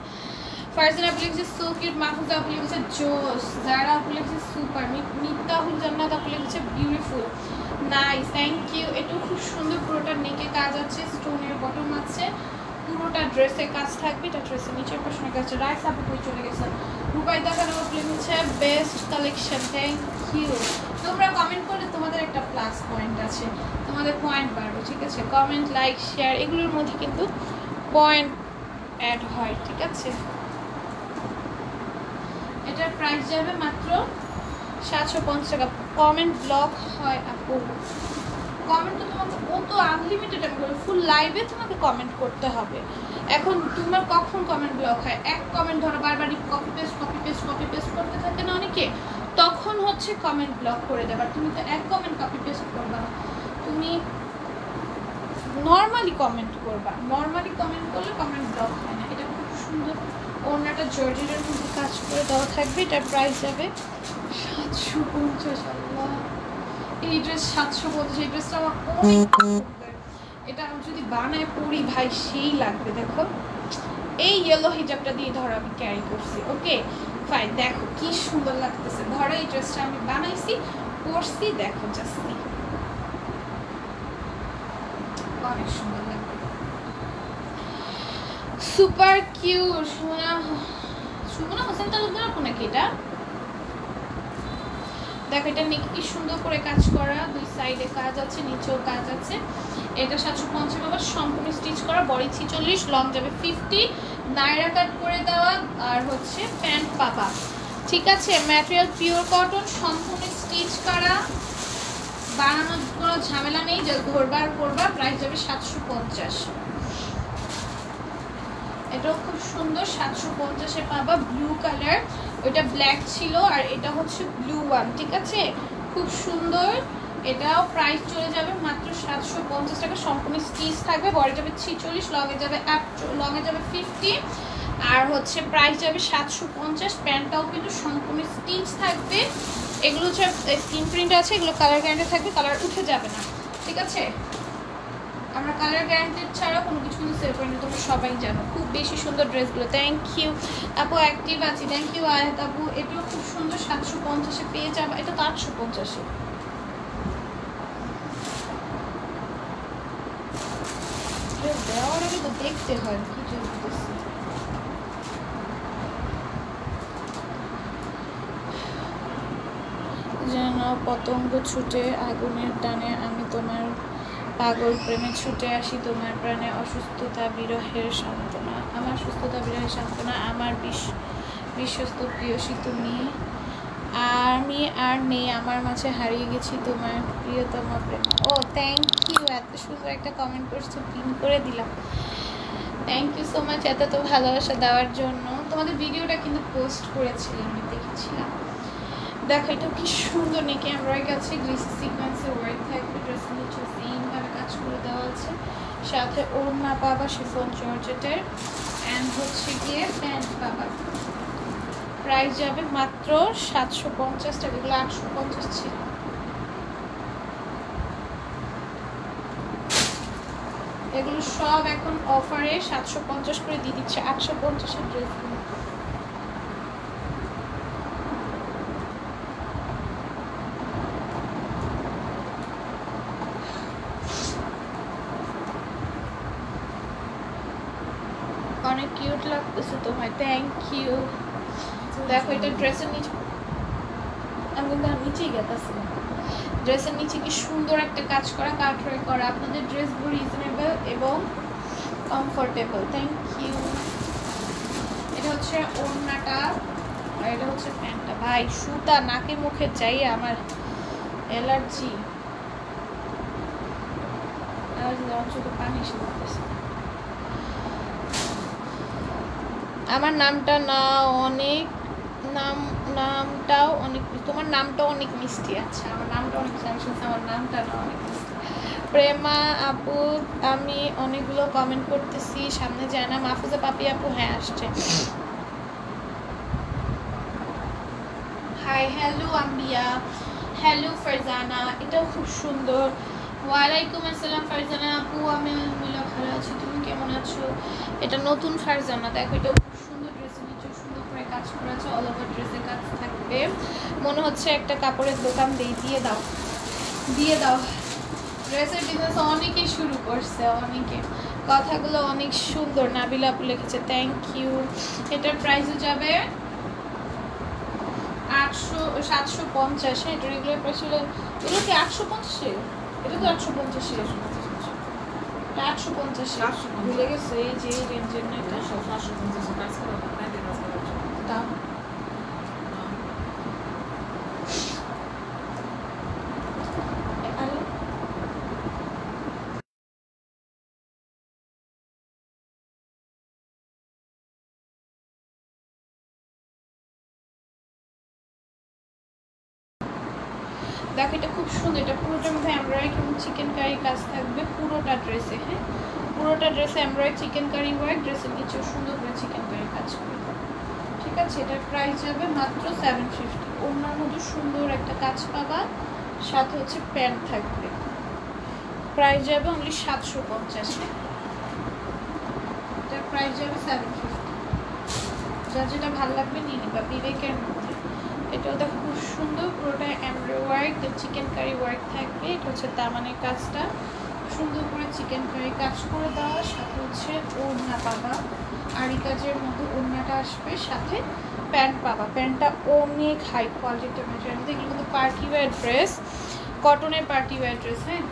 Speaker 1: ফারজানা আপু লিখেছে সো কিউট, মাহফুজা আপু লিখেছে জোস, জারা আপু লিখেছে সুপার, মিফতাহুল জান্নাত আপু লিখেছে বিউটিফুল, নাইস, থ্যাংক ইউ। এটাও খুব সুন্দর, পুরোটা নেকে কাজ আছে, স্টোনের বটম আছে, পুরোটা ড্রেসে কাজ থাকবে। এটা ড্রেসের নিচের পোর্শনে কাজ আছে। রাইস আপু কই চলে গেছে? রুবাইদা খানম আপু লিখেছে বেস্ট কালেকশন, থ্যাংক ইউ। তোমরা কমেন্ট করলে তোমাদের একটা প্লাস পয়েন্ট আছে, তোমাদের পয়েন্ট বাড়বে। ঠিক আছে, কমেন্ট, লাইক, শেয়ার এগুলোর মধ্যে কিন্তু পয়েন্ট অ্যাড হয়। ঠিক আছে, এটার প্রাইস যাবে মাত্র 750 টাকা। কমেন্ট ব্লক হয় আপু, কমেন্ট তো তোমাকে ও তো আনলিমিটেড, আমি বলি ফুল লাইভে তোমাকে কমেন্ট করতে হবে। এখন তোমার কখন কমেন্ট ব্লক হয়? এক কমেন্ট ধরো বারবার কপি পেস্ট করতে থাকে না অনেকে, তখন হচ্ছে কমেন্ট ব্লক করে দেবে। আর তুমি তো এক কমেন্ট কপি পেস্ট করবা, তুমি নর্মালি কমেন্ট করবা, নর্মালি কমেন্ট করলে কমেন্ট ব্লক হয় না। এটা খুব সুন্দর, ওড়নাটা জর্জেটের মধ্যে কাজ করে দেওয়া থাকবে। এটার প্রাইস যাবে 750। আল্লাহ, এই ড্রেস 750, এই ড্রেসটা আমার অনেক পছন্দের। এটা আমি যদি বানায় পরি ভাই সেই লাগবে। দেখো এই ইয়েলো হিজাবটা দিয়ে ধরো আমি ক্যারি করছি, ওকে ফাইন, দেখো কি সুন্দর লাগতেছে। ধরো এই ড্রেসটা আমি বানাইছি, পরছি, দেখো জাস্ট অনেক সুন্দর লাগবে, সুপার কিউট। সুমনা হোসেন তালুকদার আপু নাকি এটা? দেখো এটা নেক কি সুন্দর করে কাজ করা, দুই সাইডে কাজ আছে, নিচেও কাজ আছে। এটা 750 টাকা, সম্পূর্ণ স্টিচ করা, বডি 46, লং যাবে 50, নায়রা কাট করে দেওয়া, আর হচ্ছে প্যান্ট পাবা। ঠিক আছে, ম্যাটেরিয়াল পিওর কটন, সম্পূর্ণ স্টিচ করা, বানানোর কোনো ঝামেলা নেই, জাস্ট ধরবার করবা। প্রাইস যাবে 750। এটাও খুব সুন্দর, 750-এ পাবা। ব্লু কালার, ওইটা ব্ল্যাক ছিল আর এটা হচ্ছে ব্লু ওয়ান, ঠিক আছে? খুব সুন্দর। এটাও প্রাইস চলে যাবে মাত্র 750 টাকা। সম্পূর্ণ স্টিচ থাকবে, বড় যাবে 46, লঙে যাবে 50 আর হচ্ছে প্রাইস যাবে 750। প্যান্টটাও কিন্তু সম্পূর্ণ স্টিচ থাকবে। এগুলো হচ্ছে স্ক্রিন প্রিন্ট আছে, এগুলো কালার গ্যারান্টি থাকবে, কালার উঠে যাবে না, ঠিক আছে? আমরা কালার গ্যারান্টেড ছাড়া কোনো কিছু কিন্তু সেল করি না, তোমরা সবাই জানো। খুব বেশি সুন্দর ড্রেসগুলো। থ্যাংক ইউ আপু, অ্যাক্টিভ আছি। থ্যাংক ইউ আয়াত আপু। এটাও খুব সুন্দর, 750-এ পেয়ে যাবে। এটা তো 850-এ। দেওয়ার আগে তো দেখতে হয় কি চলতেছে। যেন পতঙ্গ ছুটে আগুনের টানে, আমি তোমার পাগল প্রেমে ছুটে আসি তোমার প্রাণে। অসুস্থতা বিরহের সান্ত্বনা, আমার সুস্থতা বিরহের সান্ত্বনা, আমার বিশ্বস্ত প্রিয়সী তুমি। আমি আর নেই, আমার মাঝে হারিয়ে গেছি তোমার প্রিয়তম প্রেম। ও থ্যাংক ইউ, এত সুন্দর একটা কমেন্ট করছো, পিন করে দিলাম। থ্যাংক ইউ সো মাচ এত তো ভালোবাসা দেওয়ার জন্য। তোমাদের ভিডিওটা কিন্তু পোস্ট করেছিলাম, আমি দেখেছিলাম। দেখো এটা কি সুন্দর নেকি এমব্রয়ডারি আছে, গ্লিসি সিকোয়েন্সের ওয়ার্ক থাকবে। ড্রেসের নিচে সেমভাবে কাজ করে দেওয়া আছে, সাথে ওড়না পাবা শিফন জর্জেটের, অ্যান্ড হচ্ছে গিয়ে প্যান্ট পাবা। প্রাইস যাবে মাত্র 750 টাকা। এগুলো 850 ছিল। এগুলো সব এখন অফারে 750 করে দিয়ে দিচ্ছে। 850-এর ড্রেসগুলো অনেক কিউট লাগতেছে তোমায়। Thank you. দেখো এটা ড্রেসের নিচে, আমি কিন্তু নিচেই গেতাছিলাম। ড্রেসের নিচে কি সুন্দর একটা কাজ করা, কাটওয়ার্ক করা। আপনাদের ড্রেসগুলো রিজনেবল এবং কমফোর্টেবল। Thank you. এটা হচ্ছে ওড়নাটা আর এটা হচ্ছে প্যান্টটা। ভাই সুতা নাকে মুখে চাই, আমার অ্যালার্জি। চোখে পানি এসে পড়তেছে। আমার নামটা না অনেক নামটাও অনেক, তোমার নামটাও অনেক মিষ্টি। আচ্ছা আমার নামটা অনেক মিষ্টি, আমার নামটা না অনেক মিষ্টি। প্রেমা আপু, আমি অনেকগুলো কমেন্ট করতেছি, সামনে যায় না। মাহফুজা পাপি আপু, হ্যাঁ আসছে। হাই, হ্যালো আম্বিয়া, হ্যালো ফারজানা। এটাও খুব সুন্দর। ওয়ালাইকুম আসসালাম ফারজানা আপু, আমি আলহামদুলিল্লাহ ভালো আছি, তুমি কেমন আছো? এটা নতুন ফারজানা। দেখো এটাও খুব সুন্দর, ড্রেসের নিচে সুন্দর করে কাজ করা আছে, অল ওভার ড্রেসে কাজ থাকবে। মনে হচ্ছে একটা কাপড়ের দোকান দিয়ে দাও, দিয়ে দাও। ড্রেসের বিজনেস অনেকেই শুরু করছে, অনেকে। কথাগুলো অনেক সুন্দর। নাবিলা আপু লিখেছে, থ্যাংক ইউ। এটার প্রাইসও যাবে 750। এটা রেগুলার প্রাইস ছিল, এটা কি 850? এটা তো 850। 850 ভুলে গেছে, এই যে রেঞ্জের না এটা। 750 দেখো এটা খুব সুন্দর। এটা পুরোটার মধ্যে এমব্রয়ডারি এবং চিকেন কারি কাজ থাকবে পুরোটা ড্রেসে। হ্যাঁ, পুরোটা ড্রেসে এমব্রয়ডারি চিকেন কারি ওয়ার্ক, ড্রেসের নিচেও সুন্দর করে চিকেন কারি কাজ করবে, ঠিক আছে? এটার প্রাইস যাবে মাত্র 750। ওনার মধ্যে সুন্দর একটা কাজ পাবা, সাথে হচ্ছে প্যান্ট থাকবে। প্রাইস যাবে অনলি 750। এটার প্রাইস যাবে 750। যার যেটা ভালো লাগবে নিয়ে নিবা, বিবেকের মধ্যে। এটাও দেখো খুব সুন্দর, পুরোটা embroidery work, chikankari work থাকবে। এটা হচ্ছে দামানের কাজটা সুন্দর করে চিকেন কারি কাজ করে দেওয়া, সাথে হচ্ছে ওড়না পাবা। আরি কাজের মধ্যে ওড়নাটা আসবে, সাথে প্যান্ট পাবা। প্যান্টটা অনেক হাই কোয়ালিটির ম্যাটেরিয়াল। এগুলো কিন্তু পার্টি ওয়্যার ড্রেস, কটনের পার্টি ওয়্যার ড্রেস। হ্যাঁ,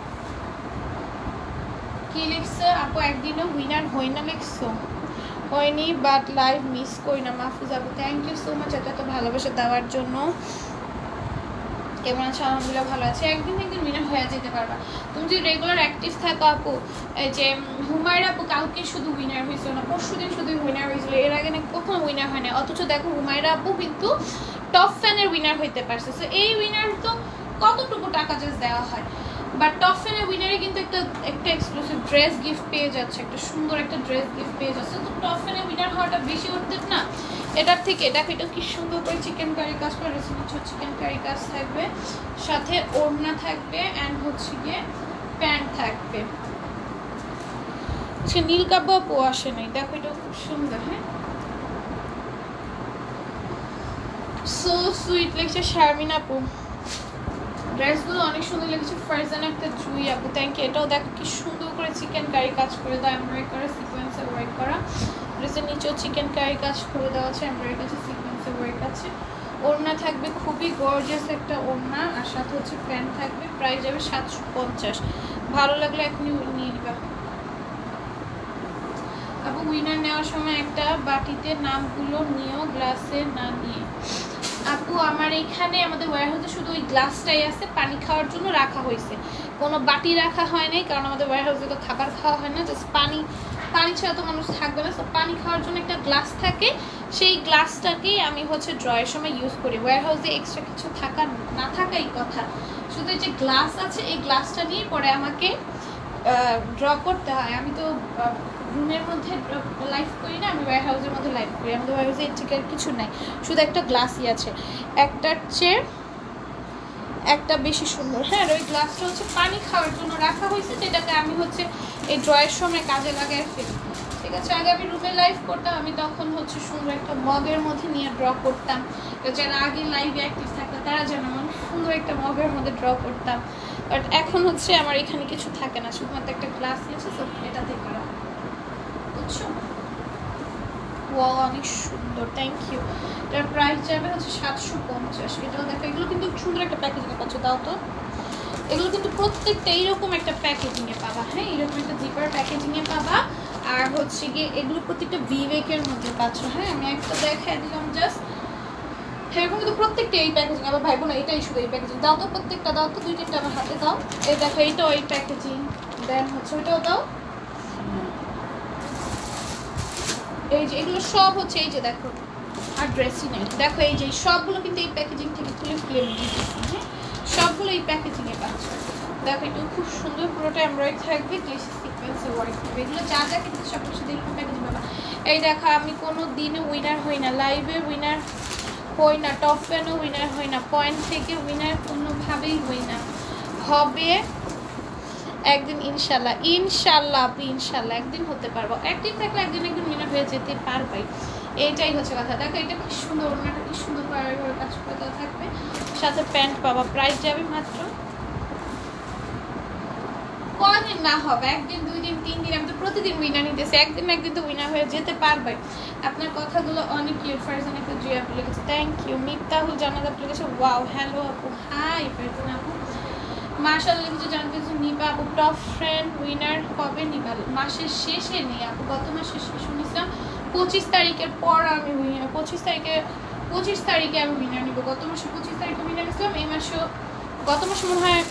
Speaker 1: কি লিখছে আপু? একদিনও উইনার হই না লিখছো? হয়নি, বাট লাইভ মিস করি না। মাহফুজ আপু, থ্যাংক ইউ সো মাচ এত ভালোবাসা দেওয়ার জন্য। কেমন আছে? আলহামদুলিল্লাহ ভালো আছে। একদিন উইনার হয়ে যেতে পারবা তুমি যদি রেগুলার অ্যাক্টিভ থাকো আপু। এই যে হুমায়রা আপু কালকে শুধু উইনার হয়েছিল না, পরশুদিন শুধু উইনার হয়েছিল, এর আগে না কখনো উইনার হয় না। অথচ দেখো হুমায়রা আপু কিন্তু টপ ফ্যানের উইনার হইতে পারছে। সো এই উইনার তো কতটুকু টাকা জাস্ট দেওয়া হয়, বাট টপ ফ্যানের উইনারে কিন্তু একটা এক্সক্লুসিভ ড্রেস গিফট পেয়ে যাচ্ছে, একটা সুন্দর একটা ড্রেস গিফট পেয়ে যাচ্ছে। তো টপ ফ্যানের উইনার হওয়াটা বেশি উঠতে না এটার থেকে। দেখো এটা কি সুন্দর করে চিকেন কারি কাজ করে রয়েছে, চিকেন কারি কাজ থাকবে, সাথে ওড়না থাকবে অ্যান্ড হচ্ছে গিয়ে প্যান্ট থাকবে। আচ্ছা নীল কাব্বাও আসে নাই, দেখো এটা খুব সুন্দর। হ্যাঁ সো সুইট লেগেছে শারমিন আপু, ড্রেসগুলো অনেক সুন্দর লেগেছে। ফারজান একটা জুই আপু থ্যাংক ইউ। এটাও দেখো কি সুন্দর করে চিকেন কারি কাজ করে দেওয়া, এমব্রয়ডারি করা, সিকোয়েন্সের ওয়ার্ক করা। ড্রেসের নিচেও চিকেন কারি কাজ করে দেওয়া আছে, এমব্রয়ডারি কাছে সিকোয়েন্সের ওয়ার্ক আছে। ওড়না থাকবে খুবই গর্জিয়াস একটা ওড়না, আর সাথে হচ্ছে প্যান্ট থাকবে। প্রাইস যাবে 750। ভালো লাগলে এখনই নিয়ে নিবা আপু। উইনার নেওয়ার সময় একটা বাটিতে নামগুলো নিয়েও, গ্লাসে না নিয়ে। আপু আমার এখানে আমাদের ওয়্যারহাউসে শুধু ওই গ্লাসটাই আছে, পানি খাওয়ার জন্য রাখা হয়েছে, কোনো বাটি রাখা হয় নাই, কারণ আমাদের ওয়্যারহাউসে তো খাবার খাওয়া হয় না, জাস্ট পানি ছাড়া তো মানুষ থাকবে না। তো পানি খাওয়ার জন্য একটা গ্লাস থাকে, সেই গ্লাসটাকেই আমি হচ্ছে ড্রয়ের সময় ইউজ করি। ওয়্যারহাউসে এক্সট্রা কিছু না থাকাই কথা, শুধু যে গ্লাস আছে এই গ্লাসটা নিয়ে পরে আমাকে ড্র করতে হয়। আমি তো রুমের মধ্যে লাইভ করি না, আমি ওয়্যারহাউসের মধ্যে লাইভ করি। আমাদের ওয়্যারহাউসে এর থেকে কিছু নাই, শুধু একটা গ্লাসই আছে, একটার চেয়ে একটা বেশি সুন্দর। হ্যাঁ ওই গ্লাসটা হচ্ছে পানি খাওয়ার জন্য রাখা হয়েছে, যেটাকে আমি হচ্ছে এই ড্রয়ের সময় কাজে লাগাই ফেলি। ঠিক আছে, আগে আমি রুমে লাইভ করতাম, আমি তখন হচ্ছে সুন্দর একটা মগের মধ্যে নিয়ে ড্র করতাম। যারা আগে লাইভে অ্যাক্টিভ থাকতো তারা যেন আমি সুন্দর একটা মগের মধ্যে ড্র করতাম। বাট এখন হচ্ছে আমার এখানে কিছু থাকে না, শুধুমাত্র একটা গ্লাস আছে, তো এটাতে করা। বুঝছো? ওয়াও অনেক সুন্দর, থ্যাংক ইউ। এটার প্রাইস যাবে হচ্ছে 750। এটাও দেখো, এগুলো কিন্তু সুন্দর একটা প্যাকেজিংয়ে পাচ্ছ। দাও তো, এগুলো কিন্তু প্রত্যেকটা এইরকম একটা প্যাকেজিংয়ে পাবা। হ্যাঁ এইরকম একটা জিপার প্যাকেজিংয়ে পাবা, আর হচ্ছে গিয়ে এগুলো প্রত্যেকটা বিবেকের মধ্যে পাচ্ছ। হ্যাঁ আমি একটা দেখাই দিলাম জাস্ট, এরকম কিন্তু প্রত্যেকটা এই প্যাকেজিং। আবার ভাই বোন এটাই শুধু এই প্যাকেজিং। দাও তো প্রত্যেকটা, দাও তো 2-3টা আমার হাতে দাও। এই দেখো এইটাও এই প্যাকেজিং, দেন হচ্ছে ওইটাও দাও। এই যে এগুলো সব হচ্ছে, এই যে দেখো আর ড্রেসই নেই, দেখো এই যে সবগুলো কিন্তু এই প্যাকেজিং থেকে খুলে দিয়েছি। হ্যাঁ সবগুলো এই প্যাকেজিংয়ে পাচ্ছ। দেখো এটাও খুব সুন্দর, পুরোটা এমব্রয়ডারি থাকবে, গ্লিসি সিকোয়েন্সের ওয়ার্ক থাকবে। এগুলো যা কিন্তু সব কিছু এরকম প্যাকেজিং পাবা। এই দেখো আমি কোনো দিনে উইনার হই না, লাইভে উইনার হই না, টপ ফ্যানও উইনার হই না, পয়েন্ট থেকে উইনার কোনোভাবেই হই না। হবে একদিন ইনশাল্লাহ, আপনি ইনশাল্লাহ একদিন হতে পারবো। একদিন থাকলে একদিন উইনার হয়ে যেতে পারবাই, এইটাই হচ্ছে কথা। দেখো এটা কি সুন্দর, ওনাটা কি সুন্দর করে কাজ করে থাকবে, সাথে প্যান্ট পাবা। প্রাইস যাবে মাত্র, কদিন না হবে, 1 দিন 2 দিন 3 দিন, আমি তো প্রতিদিন উইনার নিতেছি, একদিন তো উইনার হয়ে যেতে পারবে। আপনার কথাগুলো অনেক কিউট। ফারজান একটা জুই আপু লিখেছে, থ্যাংক ইউ। মিফতাহুল জান্নাত আপু লিখেছে ওয়াও, হ্যালো আপু, হাই ফারজান আপু। মাশাআল্লাহ লিখেছে জানতে চাইছি নিবা আপু টপ ফ্রেন্ড উইনার কবে নিবা? মাসের শেষে নেই আপু, গত মাসের শেষে শুনেছিলাম 25 তারিখের পর আমি উইনার, 25 তারিখে আমি উইনার নিব। গত মাসে 25 তারিখে উইনার নিয়েছিলাম, এই মাসেও গত মাসে মনে হয়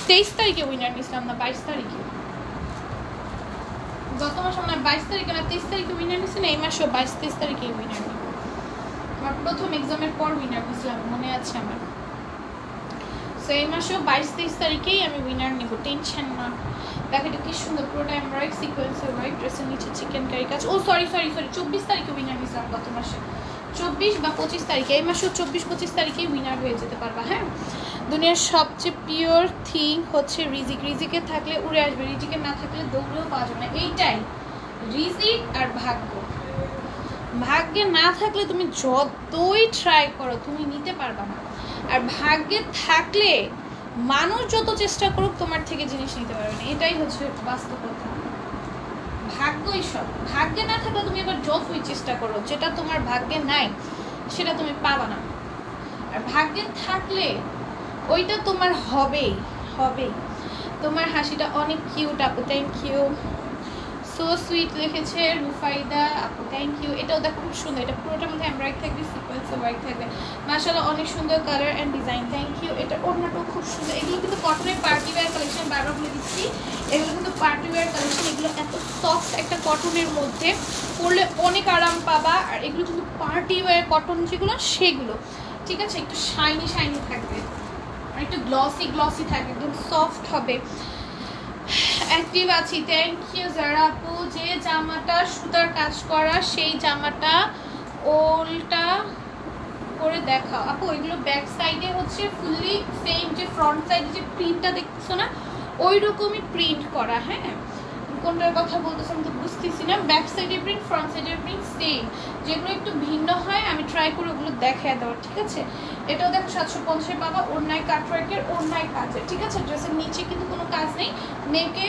Speaker 1: 23 তারিখে উইনার নিয়েছিলাম, না 22 তারিখে। গত মাসে মনে হয় 22 তারিখে না 23 তারিখে উইনার নিয়েছি, না এই মাসেও 22-23 তারিখে উইনার নিব। আমার প্রথম এক্সামের পর উইনার নিয়েছিলাম, মনে আছে আমার। সো এই মাসেও 22-23 তারিখেই আমি উইনার নিব, টেনশন না। দেখো এটা কি সুন্দর, পুরোটা এমব্রয়ডারি সিকোয়েন্সের ওয়ার্ক, ড্রেসের নিচে চিকেন কারি কাজ। ও সরি 24 তারিখে উইনার নিয়েছিলাম গত মাসে, 24 বা 25 তারিখে। এই মাসেও 24-25 তারিখেই উইনার হয়ে যেতে পারবা। হ্যাঁ দুনিয়ার সবচেয়ে পিওর থিং হচ্ছে রিজিক, রিজিকে থাকলে উড়ে আসবে, রিজিকে না থাকলে দৌড়েও পাওয়া যাবে না। এইটাই রিজিক আর ভাগ্য। ভাগ্যে না থাকলে তুমি যতই ট্রাই করো তুমি নিতে পারবা না, আর ভাগ্যে থাকলে মানুষ যত চেষ্টা করুক তোমার থেকে জিনিস নিতে পারবে না। এটাই হচ্ছে বাস্তবতা। ভাগ্যই সব, ভাগ্যে না থাকলে তুমি এবার যতই চেষ্টা করো, যেটা তোমার ভাগ্যে নাই সেটা তুমি পাবা না, আর ভাগ্যে থাকলে ওইটা তোমার হবেই। তোমার হাসিটা অনেক কিউট আপু, থ্যাংক ইউ। সো সুইট লিখেছে রুফাইদা আপু, থ্যাংক ইউ। এটাও দেখো খুব সুন্দর, এটা পুরোটার মধ্যে এমব্রয়ডারি থাকবে, সিকোয়েন্স ওয়ার্ক থাকবে, মাশাআল্লাহ অনেক সুন্দর colour and design, thank you. এটা ওড়নাটাও খুব সুন্দর। এগুলো কিন্তু কটনের পার্টি ওয়্যার কালেকশন, বারবার বলে দিচ্ছি এগুলো কিন্তু পার্টি ওয়্যার কালেকশন। এগুলো এত সফট একটা কটনের মধ্যে, পরলে অনেক আরাম পাবা। আর এগুলো কিন্তু পার্টি ওয়্যার কটন যেগুলো সেগুলো, ঠিক আছে, একটু শাইনি শাইনি থাকবে, আর একটু গ্লসি গ্লসি থাকবে, একদম সফট হবে। অ্যাক্টিভ আছি, থ্যাংক ইউ যারা আপু। যে জামাটা সুতার কাজ করা সেই জামাটা ওলটা করে দেখাও আপু। এগুলো ব্যাক সাইডে হচ্ছে ফুললি সেম, যে ফ্রন্ট সাইডে যে প্রিন্টটা দেখতেছো না ওই রকমই প্রিন্ট করা। হ্যাঁ, কোনটার কথা বলতেছি আমি তো বুঝতেছি না। ব্যাক সাইডের প্রিন্ট, ফ্রন্ট সাইডের প্রিন্ট সেম, যেগুলো একটু ভিন্ন হয় আমি ট্রাই করে ওগুলো দেখায় দেওয়ার, ঠিক আছে। এটাও দেখো 750 পাবা, ওড়নায় কাটওয়ার্কের, ওড়নায় কাজের, ঠিক আছে। ড্রেসের নিচে কিন্তু কোনো কাজ নেই, নেকে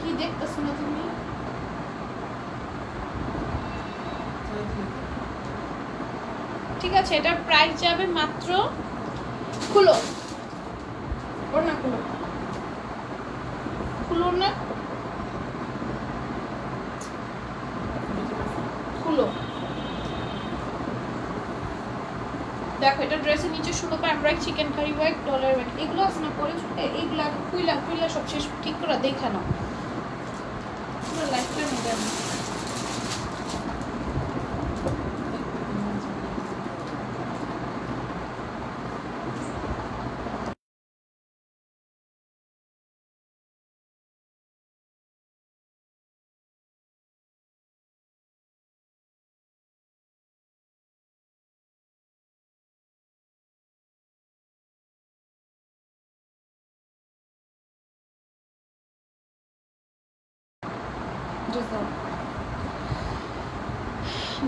Speaker 1: কি দেখতেছো না তুমি? ঠিক আছে, এটার প্রাইস যাবে মাত্র, খুলো ওড়না, খুলো খুলো না, খুলো। দেখো এটা ড্রেসের নিচে সুন্দর করে embroidery, chikankari work, dollar work, এগুলো আছে না পরে এইগুলা কুইলা কুইলা সব শেষ ঠিক করে দেখানো পুরো লাইফটাইম হবে।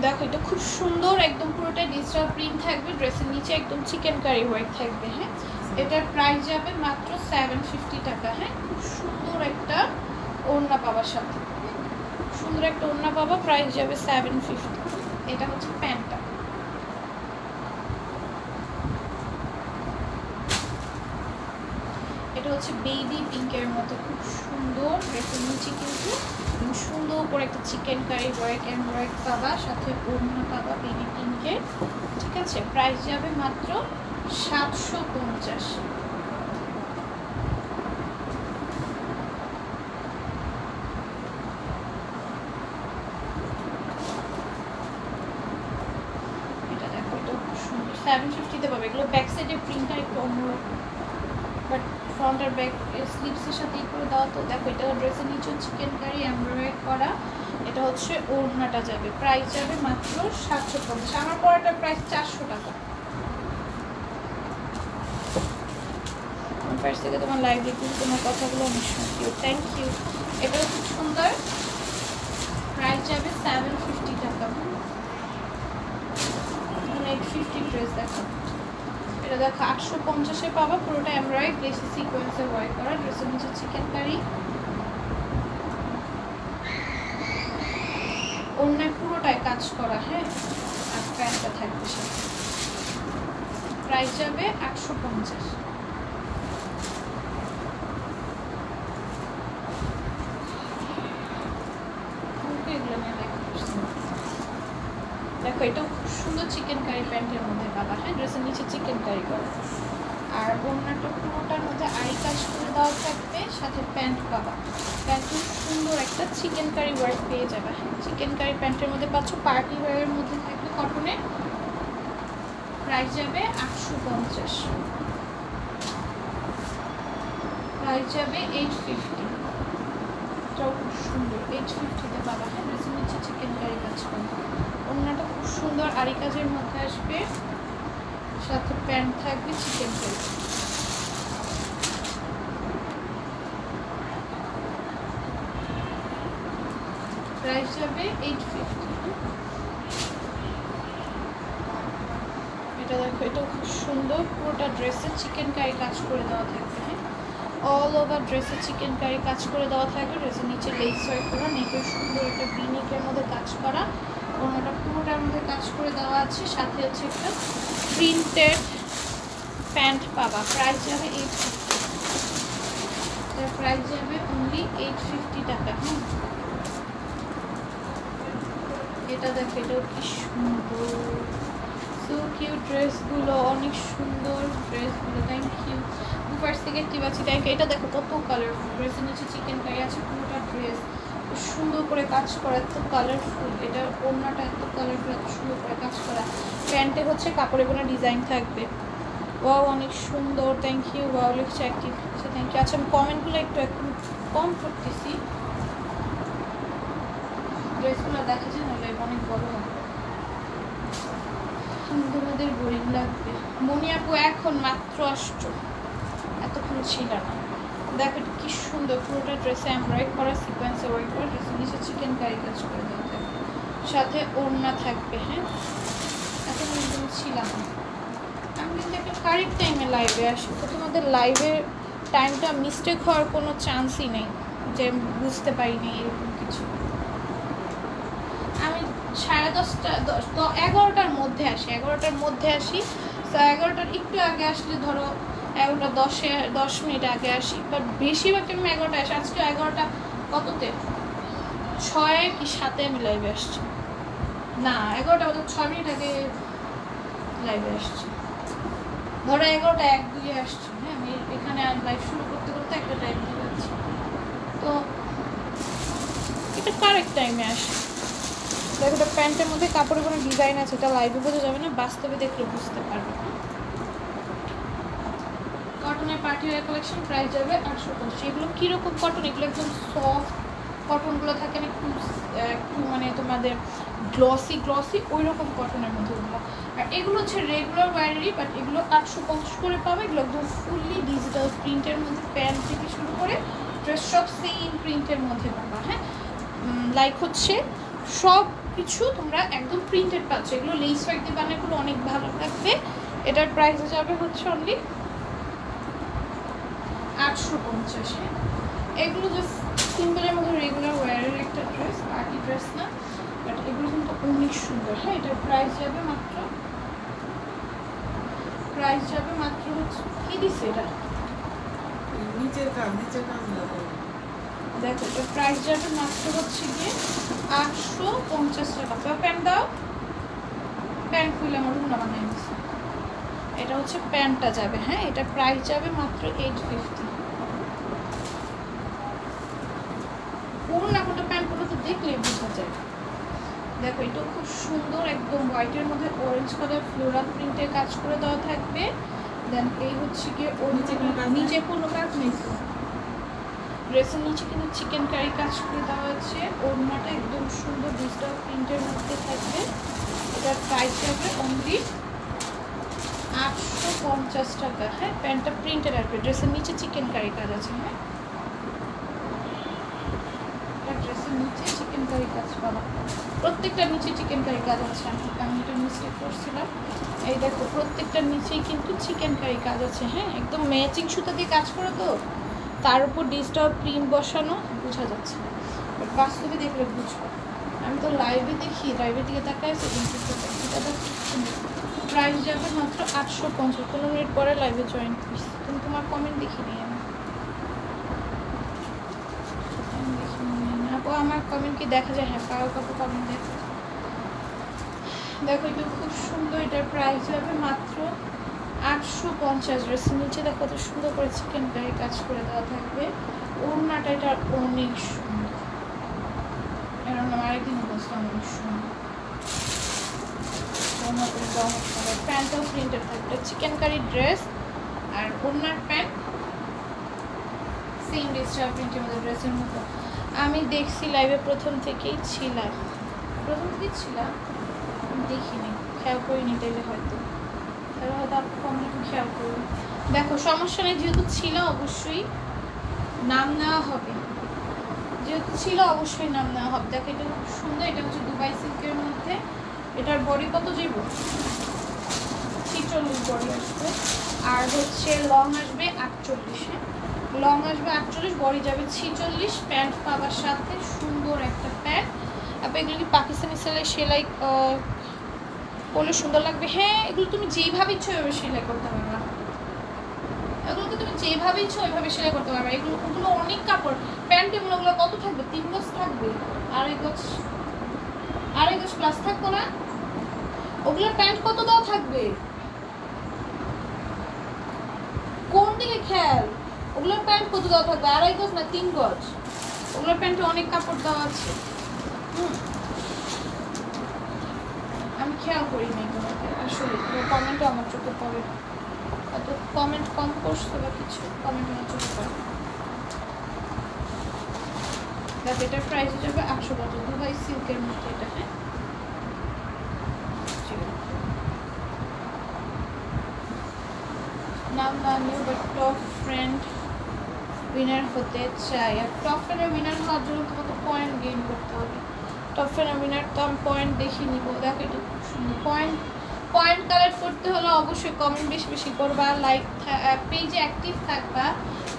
Speaker 1: দেখো এটা খুব সুন্দর, একদম পুরোটা ডিজিটাল প্রিন্ট থাকবে, ড্রেসের নিচে একদম চিকেন কারি ওয়ার্ক থাকবে। হ্যাঁ, এটার প্রাইস যাবে মাত্র 750 টাকা। হ্যাঁ, খুব সুন্দর একটা ওড়না পাবার সাথে, সুন্দর একটা ওড়না পাবা, প্রাইস যাবে 750। এটা হচ্ছে প্যান্টটা, এটা হচ্ছে বেবি পিঙ্কের মতো খুব সুন্দর। ড্রেসের নিচে কিন্তু সুন্দর করে একটা chikankari work and work পাবা, সাথে ওড়না পাবা বেবি পিঙ্কের, ঠিক আছে। প্রাইস যাবে মাত্র 750। এটা দেখো, এটা খুব সুন্দর, 750-তে পাবে। এগুলো ব্যাক সাইডের প্রিন্টটা একটু অন্যরকম, বাট ফ্রন্ট আর ব্যাক স্লিভসের সাথে করে দেওয়া। তো দেখো এটা ড্রেসের নিচে চিকেন কারি এমব্রয়ডারি করা, এটা হচ্ছে ওড়নাটা যাবে, প্রাইস যাবে মাত্র 750। আমার পরাটার প্রাইস 400 টাকা। ফার্স্ট থেকে তোমার লাইভ দেখতে তোমার কথাগুলো অনেক সুন্দর, থ্যাংক ইউ। এটাও খুব সুন্দর, প্রাইস যাবে 750 টাকা। 850 ড্রেস দেখো, এটা দেখো 850-এ পাবা, পুরোটা এমব্রয়ডারি গ্লেসি সিকোয়েন্সে ওয়ার্ক করা, ড্রেসের নিচে চিকেন কারি, ওড়নায় পুরোটায় কাজ করা। হ্যাঁ, আর প্যান্টটা থাকবে সাথে, প্রাইস যাবে 850। দেখো এটাও খুব সুন্দর চিকেন কারি প্যান্টের মধ্যে পাবা। হ্যাঁ, ড্রেসের নিচে চিকেন কারি করা, আর ওড়নাটা পুরোটার মধ্যে আই কাজ করে দেওয়া থাকবে, সাথে প্যান্ট পাবা। প্যান্ট সুন্দর একটা চিকেন কারি ওয়ার্ক পেয়ে যাবে। হ্যাঁ, চিকেন কারি প্যান্টের মধ্যে পাচ্ছ, পার্টি ওয়্যারের মধ্যে থাকবে কটনের, প্রাইস যাবে 850, প্রাইস যাবে 850। এটাও খুব সুন্দর, 850-তে পাবা। হ্যাঁ, ড্রেসের নিচে চিকেন কারি কাজ করবে, ওড়নাটা খুব সুন্দর আরি কাজের মধ্যে আসবে, সাথে প্যান্ট থাকবে চিকেন কারি। প্রাইস যাবে 850। এটা দেখো, এটাও খুব সুন্দর, পুরোটা ড্রেসে চিকেন কারি কাজ করে দেওয়া থাকবে। হ্যাঁ, অল ওভার ড্রেসে চিকেন কারি কাজ করে দেওয়া থাকবে, ড্রেসের নিচে লেস ওয়ার্ক করা, নেকের সুন্দর একটা ব্রিনেকের মধ্যে কাজ করা, ওড়নাটা পুরোটার মধ্যে কাজ করে দেওয়া আছে, সাথে হচ্ছে একটা প্রিন্টেড প্যান্ট পাবা, প্রাইস যাবে 850, প্রাইস যাবে অনলি 850 টাকা। হ্যাঁ, এটা দেখো, এটাও কি সুন্দর, সো কিউট ড্রেসগুলো, অনেক সুন্দর ড্রেসগুলো। থ্যাংক ইউ ফার্স্ট থেকে টিপ আছে, থ্যাংক ইউ। এটা দেখো কত কালারফুল, ড্রেসের নিচে চিকেন কারি আছে, পুরোটা ড্রেস সুন্দর করে কাজ করা, এত কালারফুল। এটা ওড়নাটা এত কালারফুল, এত সুন্দর করে কাজ করা। প্যান্টে হচ্ছে কাপড়ে কোনো ডিজাইন থাকবে। ওয়াও, অনেক সুন্দর, থ্যাংক ইউ। ওয়াও লিখছে অ্যাক্টিভ, আচ্ছা থ্যাংক ইউ। আচ্ছা, আমি কমেন্টগুলো একটু এখন কম করতেছি, ড্রেসগুলো দেখা যায় না, অনেক বড় হবে, তোমাদের বোরিং লাগবে। মনি আপু এখন মাত্র আসছো, এতক্ষণ ছিল না। দেখো এটা কি সুন্দর, পুরোটা ড্রেসে এমব্রয়ডারি করা, সিকোয়েন্সে ওয়ার্ক করা, ড্রেসের নিচে চিকেন কারি কাজ করে দেওয়া থাকবে, সাথে ওড়না থাকবে। হ্যাঁ, এতক্ষণ তুমি ছিলাম না, আমি কিন্তু একটা কারেক্ট টাইমে লাইভে আসি, তো তোমাদের লাইভের টাইমটা মিস্টেক হওয়ার কোনো চান্সই নেই যে বুঝতে পারিনি এরকম কিছু। আমি 10:30 11টার মধ্যে আসি, 11টার মধ্যে আসি। তো 11টার একটু আগে আসলে ধরো 11:10 10 মিনিট আগে আসি, বাট বেশিরভাগ আমি 11টায় আসি। আজকে 11টা কততে 6 কি 7 আমি লাইভে আসছি, না 11টা 6 মিনিট আগে লাইভে আসছি, ধরো 11টা 1-2 আসছি। হ্যাঁ, আমি এখানে লাইভ শুরু করতে করতে একটা টাইম দিয়ে যাচ্ছি, তো এটা কারেক্ট টাইমে আসি। দেখো, এটা প্যান্টের মধ্যে কাপড়ের কোনো ডিজাইন আছে, এটা লাইভে বোঝা যাবে না, বাস্তবে দেখলে বুঝতে পারবে। কটনের পার্টি ওয়্যার কালেকশন, প্রাইস যাবে 850। এগুলো কীরকম কটন? এগুলো একদম সফট কটনগুলো থাকে না, একটু মানে তোমাদের গ্লসি ওই রকম কটনের মধ্যে ওগুলো। আর এগুলো হচ্ছে রেগুলার ওয়্যারেরই, বাট এগুলো 850 করে পাবে। এগুলো একদম ফুললি ডিজিটাল প্রিন্টের মধ্যে, প্যান্ট থেকে শুরু করে ড্রেস সব সেম প্রিন্টের মধ্যে পাবা। হ্যাঁ, লাইক হচ্ছে সব কিছু তোমরা একদম প্রিন্টেড পাচ্ছ। এগুলো লেস ওয়ার্ক দিয়ে বানানোগুলো অনেক ভালো লাগবে। এটার প্রাইস যাবে হচ্ছে অনলি 850। এগুলো জাস্ট সিম্পলের মধ্যে রেগুলার ওয়্যারের একটা ড্রেস, পার্টি ড্রেস না, বাট এগুলো কিন্তু অনেক সুন্দর। হ্যাঁ, এটার প্রাইস যাবে মাত্র হচ্ছে কি দিচ্ছে এটা নিচের কাজ দেখো, এটার প্রাইস যাবে মাত্র হচ্ছে গিয়ে 850 টাকা। প্যান্ট দাও, প্যান্ট খুলে আমার রুমটা বানাই দিচ্ছে। এটা হচ্ছে প্যান্টটা যাবে। হ্যাঁ, এটা প্রাইস যাবে মাত্র 850। পুরো নাকুটা প্যান্টগুলো তো দেখলে বোঝা যায়। দেখো, এটা খুব সুন্দর, একদম হোয়াইটের মধ্যে অরেঞ্জ কালার ফ্লোরাল প্রিন্টের কাজ করে দেওয়া থাকবে। দেন এই হচ্ছে গিয়ে ওর নিচে কোনো কাজ নেই, ড্রেসের নিচে কিন্তু চিকেন কারি কাজ করে দেওয়া আছে। ওড়নাটা একদম সুন্দর ডিজিটাল প্রিন্টের মধ্যে থাকবে। এটার প্রাইস যাবে অনলি 850 টাকা। হ্যাঁ, প্যান্টটা প্রিন্টের আসবে, ড্রেসের নিচে চিকেন কারি কাজ আছে। হ্যাঁ, ড্রেসের নিচে চিকেন কারি কাজ পাবা, প্রত্যেকটা নিচে চিকেন কারি কাজ আছে। আমি এটা মিস্টেক করছিলাম, এই দেখো প্রত্যেকটার নিচেই কিন্তু চিকেন কারি কাজ আছে। হ্যাঁ, একদম ম্যাচিং সুতা দিয়ে কাজ করে, তো তার উপর ডিজিটাল প্রিন্ট বসানো, বোঝা যাচ্ছে, বাট বাস্তবে দেখলে বুঝবো। আমি তো লাইভে দেখি, লাইভের দিকে তাকাই এটা প্রাইস যাবে মাত্র 850। 15 মিনিট পরে লাইভে জয়েন করছি, কিন্তু তোমার কমেন্ট দেখিনি আমি। আপু আমার কমেন্ট কি দেখা যায়? হ্যাঁ, কারো কাপড় কমেন্ট দেখা। দেখো, এটা খুব সুন্দর, এটার প্রাইস যাবে মাত্র 850। ড্রেসের নিচে দেখো কত সুন্দর করে চিকেন কারি কাজ করে দেওয়া থাকবে। ওড়নাটা এটা অনেক সুন্দর, এরকম আরেকদিন বসলাম, অনেক সুন্দর। প্যান্টটাও প্রিন্টেড থাকবে, চিকেন কারি ড্রেস আর ওড়নার প্যান্ট সেম ডিজিটাল প্রিন্টের মধ্যে, ড্রেসের মতো। আমি দেখছি লাইভে প্রথম থেকেই ছিলাম, দেখিনি, খেয়াল করিনি, তাইলে হয়তো খেয়াল করুন। দেখো, সমস্যা নেই, যেহেতু ছিল অবশ্যই নাম নেওয়া হবে, দেখো, এটা খুব সুন্দর। এটা হচ্ছে দুবাই সিল্কের মধ্যে। এটার বডি কত যাব? 46 বডি আসবে, আর হচ্ছে লং আসবে 48। লং আসবে 48, বডি যাবে 46। প্যান্ট পাবার সাথে সুন্দর একটা প্যান্ট। তারপর এগুলো কি পাকিস্তানি সেলাই পরলে সুন্দর লাগবে। হ্যাঁ, এগুলো তুমি যেইভাবে ইচ্ছো ওইভাবে সেলাই করতে পারবে, এগুলোকে তুমি যেভাবে ইচ্ছো ওইভাবে সেলাই করতে পারবে। ওগুলো অনেক কাপড়। প্যান্ট এগুলো কত থাকবে? 3 গজ থাকবে, আড়াই গজ প্লাস থাকবো না? ওগুলোর প্যান্ট কত দেওয়া থাকবে? কোন দিকে খেয়াল? ওগুলোর প্যান্ট কত দেওয়া থাকবে? আড়াই গজ না 3 গজ? ওগুলোর প্যান্টে অনেক কাপড় দেওয়া আছে। আমি খেয়াল করি নাই তোমাকে আসলে, কমেন্টও আমার চোখে পড়ে। এত কমেন্ট কম করছো বা কিছু, কমেন্ট আমার চোখে পড়ে। দেখ, এটার প্রাইস যাবে 850, দুবাই সিল্কের মধ্যে এটা। হ্যাঁ, নাম না new but top friend winner হতে চাই। আর টপ ফ্রেন্ডের উইনার হওয়ার জন্য তোমাকে পয়েন্ট গেইন করতে হবে। টপ ফ্রেন্ডের উইনার তো আমি পয়েন্ট দেখে নিব। দেখো এটা খুব সুন্দর। পয়েন্ট কালেক্ট করতে হলে অবশ্যই কমেন্ট বেশি বেশি করবা, লাইক পেজে অ্যাক্টিভ থাকবা।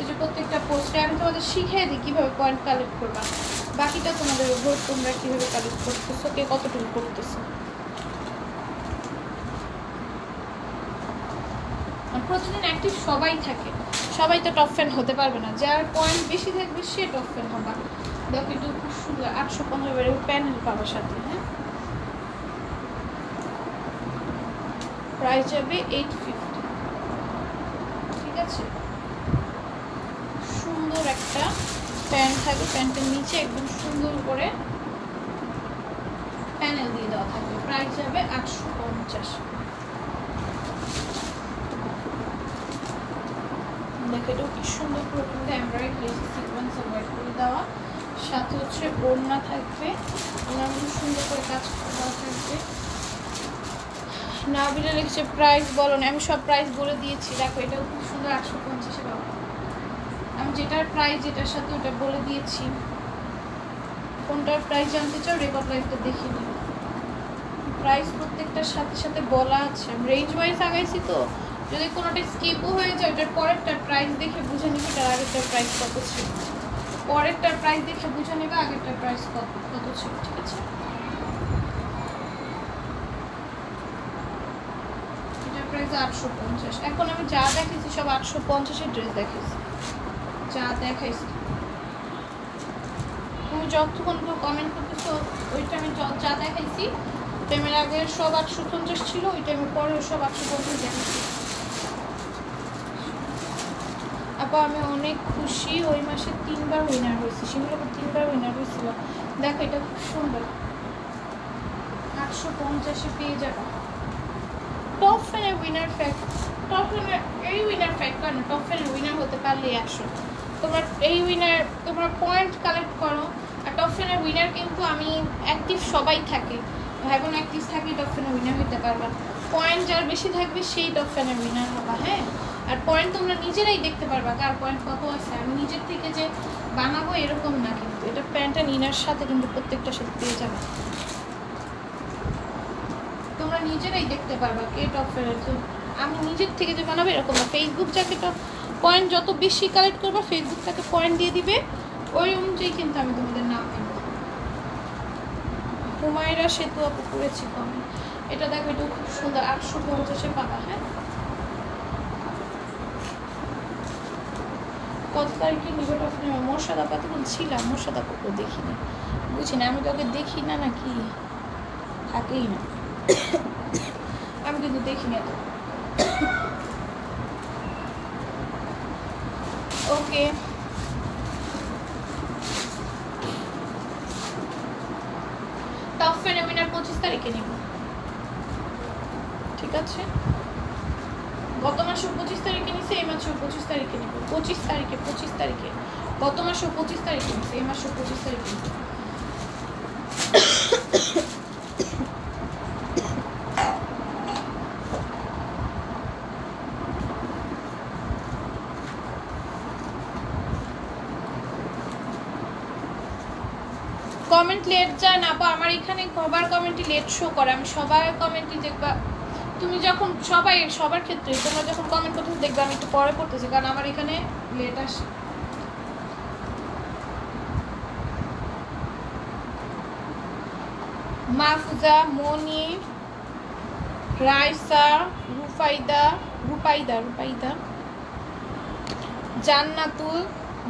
Speaker 1: এই যে প্রত্যেকটা পোস্টে আমি তোমাদের শিখিয়ে দিই কীভাবে পয়েন্ট কালেক্ট করবা। বাকিটা তোমাদের উপর, তোমরা কীভাবে কালেক্ট করতেছো, কে কতটুকু করতেছো। প্রতিদিন অ্যাক্টিভ সবাই থাকে, সবাই তো টপ ফ্যান হতে পারবে না। যার পয়েন্ট বেশি থাকবে সে টপ ফ্যান হবে। দেখো এটা খুব সুন্দর, 815 প্যানেল পাওয়ার সাথে। হ্যাঁ, প্রাইস যাবে 850। ঠিক আছে, সুন্দর একটা প্যান্ট থাকবে, প্যান্টের নিচে একদম সুন্দর করে প্যানেল দিয়ে দেওয়া থাকবে। প্রাইস যাবে 850। দেখো এটাও কি সুন্দর করে এমব্রয়ডারি সিকোয়েন্স ওয়ার্ক করে দেওয়া, সাথে হচ্ছে ওড়না থাকবে, ওড়নার মধ্যে সুন্দর করে কাজ দেওয়া থাকবে। না বিলে লিখছে প্রাইস বলো না, আমি সব প্রাইস বলে দিয়েছি। দেখো এটাও খুব সুন্দর, 850 পাবো। আমি যেটার প্রাইস যেটার সাথে ওটা বলে দিয়েছি। কোনটার প্রাইস জানতে চাও? রেকর্ড লাইভটা দেখে নিই। প্রাইস প্রত্যেকটার সাথে সাথে বলা আছে, আমি রেঞ্জ ওয়াইজ আগাইছি। তো যদি কোনোটা স্কিপও হয়ে যায়, ওটার পরেরটার প্রাইস দেখে বুঝে নিবে তার আগেরটার প্রাইস কত ছিল। পরেরটার প্রাইস দেখে বুঝে নেবে আগেরটার প্রাইস কত ছিল। ঠিক আছে, এটার প্রাইস 850। এখন আমি যা দেখেছি সব 850-এর ড্রেস দেখেছি, যা দেখাইছি। তুমি যতক্ষণ কমেন্ট করতেছো ওই টাইমে যা দেখাইছি, টাইমের আগে সব 850 ছিল, ওই টাইমের পরে সব 850 দেখাইছি। আপা আমি অনেক খুশি, ওই মাসে 3বার উইনার হয়েছি, সেগুলো 3বার উইনার হয়েছিল। দেখো এটা খুব সুন্দর, 850-এ পেয়ে যাবে। টপ ফ্যানের উইনার ফ্যাক্ট, টপ ফ্যানের এই উইনার ফ্যাক্ট কারণ টপ ফ্যানের উইনার হতে পারলে 100। তোমরা এই উইনার তোমরা পয়েন্ট কালেক্ট করো। আর টপ ফ্যানের উইনার কিন্তু আমি অ্যাক্টিভ সবাই থাকে, ভাই বোন অ্যাক্টিভ থাকলে টপ ফ্যানের উইনার হতে পারবা। পয়েন্ট যার বেশি থাকবে সেই টপ ফ্যানের উইনার হবা। হ্যাঁ, আর পয়েন্ট তোমরা নিজেরাই দেখতে পারবা কার পয়েন্ট কত আছে। আমি নিজের থেকে যে বানাবো এরকম না, কিন্তু এটা প্যান্ট অ্যান্ড ইনার সাথে কিন্তু প্রত্যেকটার সাথে পেয়ে যাবে। তোমরা নিজেরাই দেখতে পারবা কে টপ ফ্যানের। আমি নিজের থেকে যে বানাবো এরকম না। ফেসবুক যাকে টপ পয়েন্ট যত বেশি কালেক্ট করবা, ফেসবুক তাকে পয়েন্ট দিয়ে দিবে, ওই অনুযায়ী কিন্তু আমি তোমাদের নাম দেব। হুমায়রা সেতু আপু করেছি কমেন্ট। এটা দেখো এটা খুব সুন্দর, 850-এ পাবা। হ্যাঁ, কত তারিখে নিবে টপ ফ্যান? মোর্শাদ আপা তো ছিলাম, মোর্শাদ আপাকে দেখিনি, বুঝি না। আমি তোকে দেখি না নাকি থাকেই না, আমি কিন্তু দেখিনি এত। ওকে, টপ ফ্যানের উইনার 25 তারিখে নিব। ঠিক আছে, গত মাসেও 25 তারিখে নিছে, এই মাসেও 25 তারিখে নিব। 25 তারিখে গত মাসেও 25 তারিখে নিছে, এই মাসেও 25 তারিখে নিব। কমেন্ট লেট যায় না আপা, আমার এখানে সবার কমেন্টই লেট শো করে। আমি সবার কমেন্টই দেখবা, তুমি যখন সবার ক্ষেত্রে তোমরা যখন কমেন্ট করতেছো দেখবা আমি একটু পরে পড়তেছি, কারণ আমার এখানে লেট আসে। মাহফুজা, মনি, রাইসা, রুপাইদা, জান্নাতুল,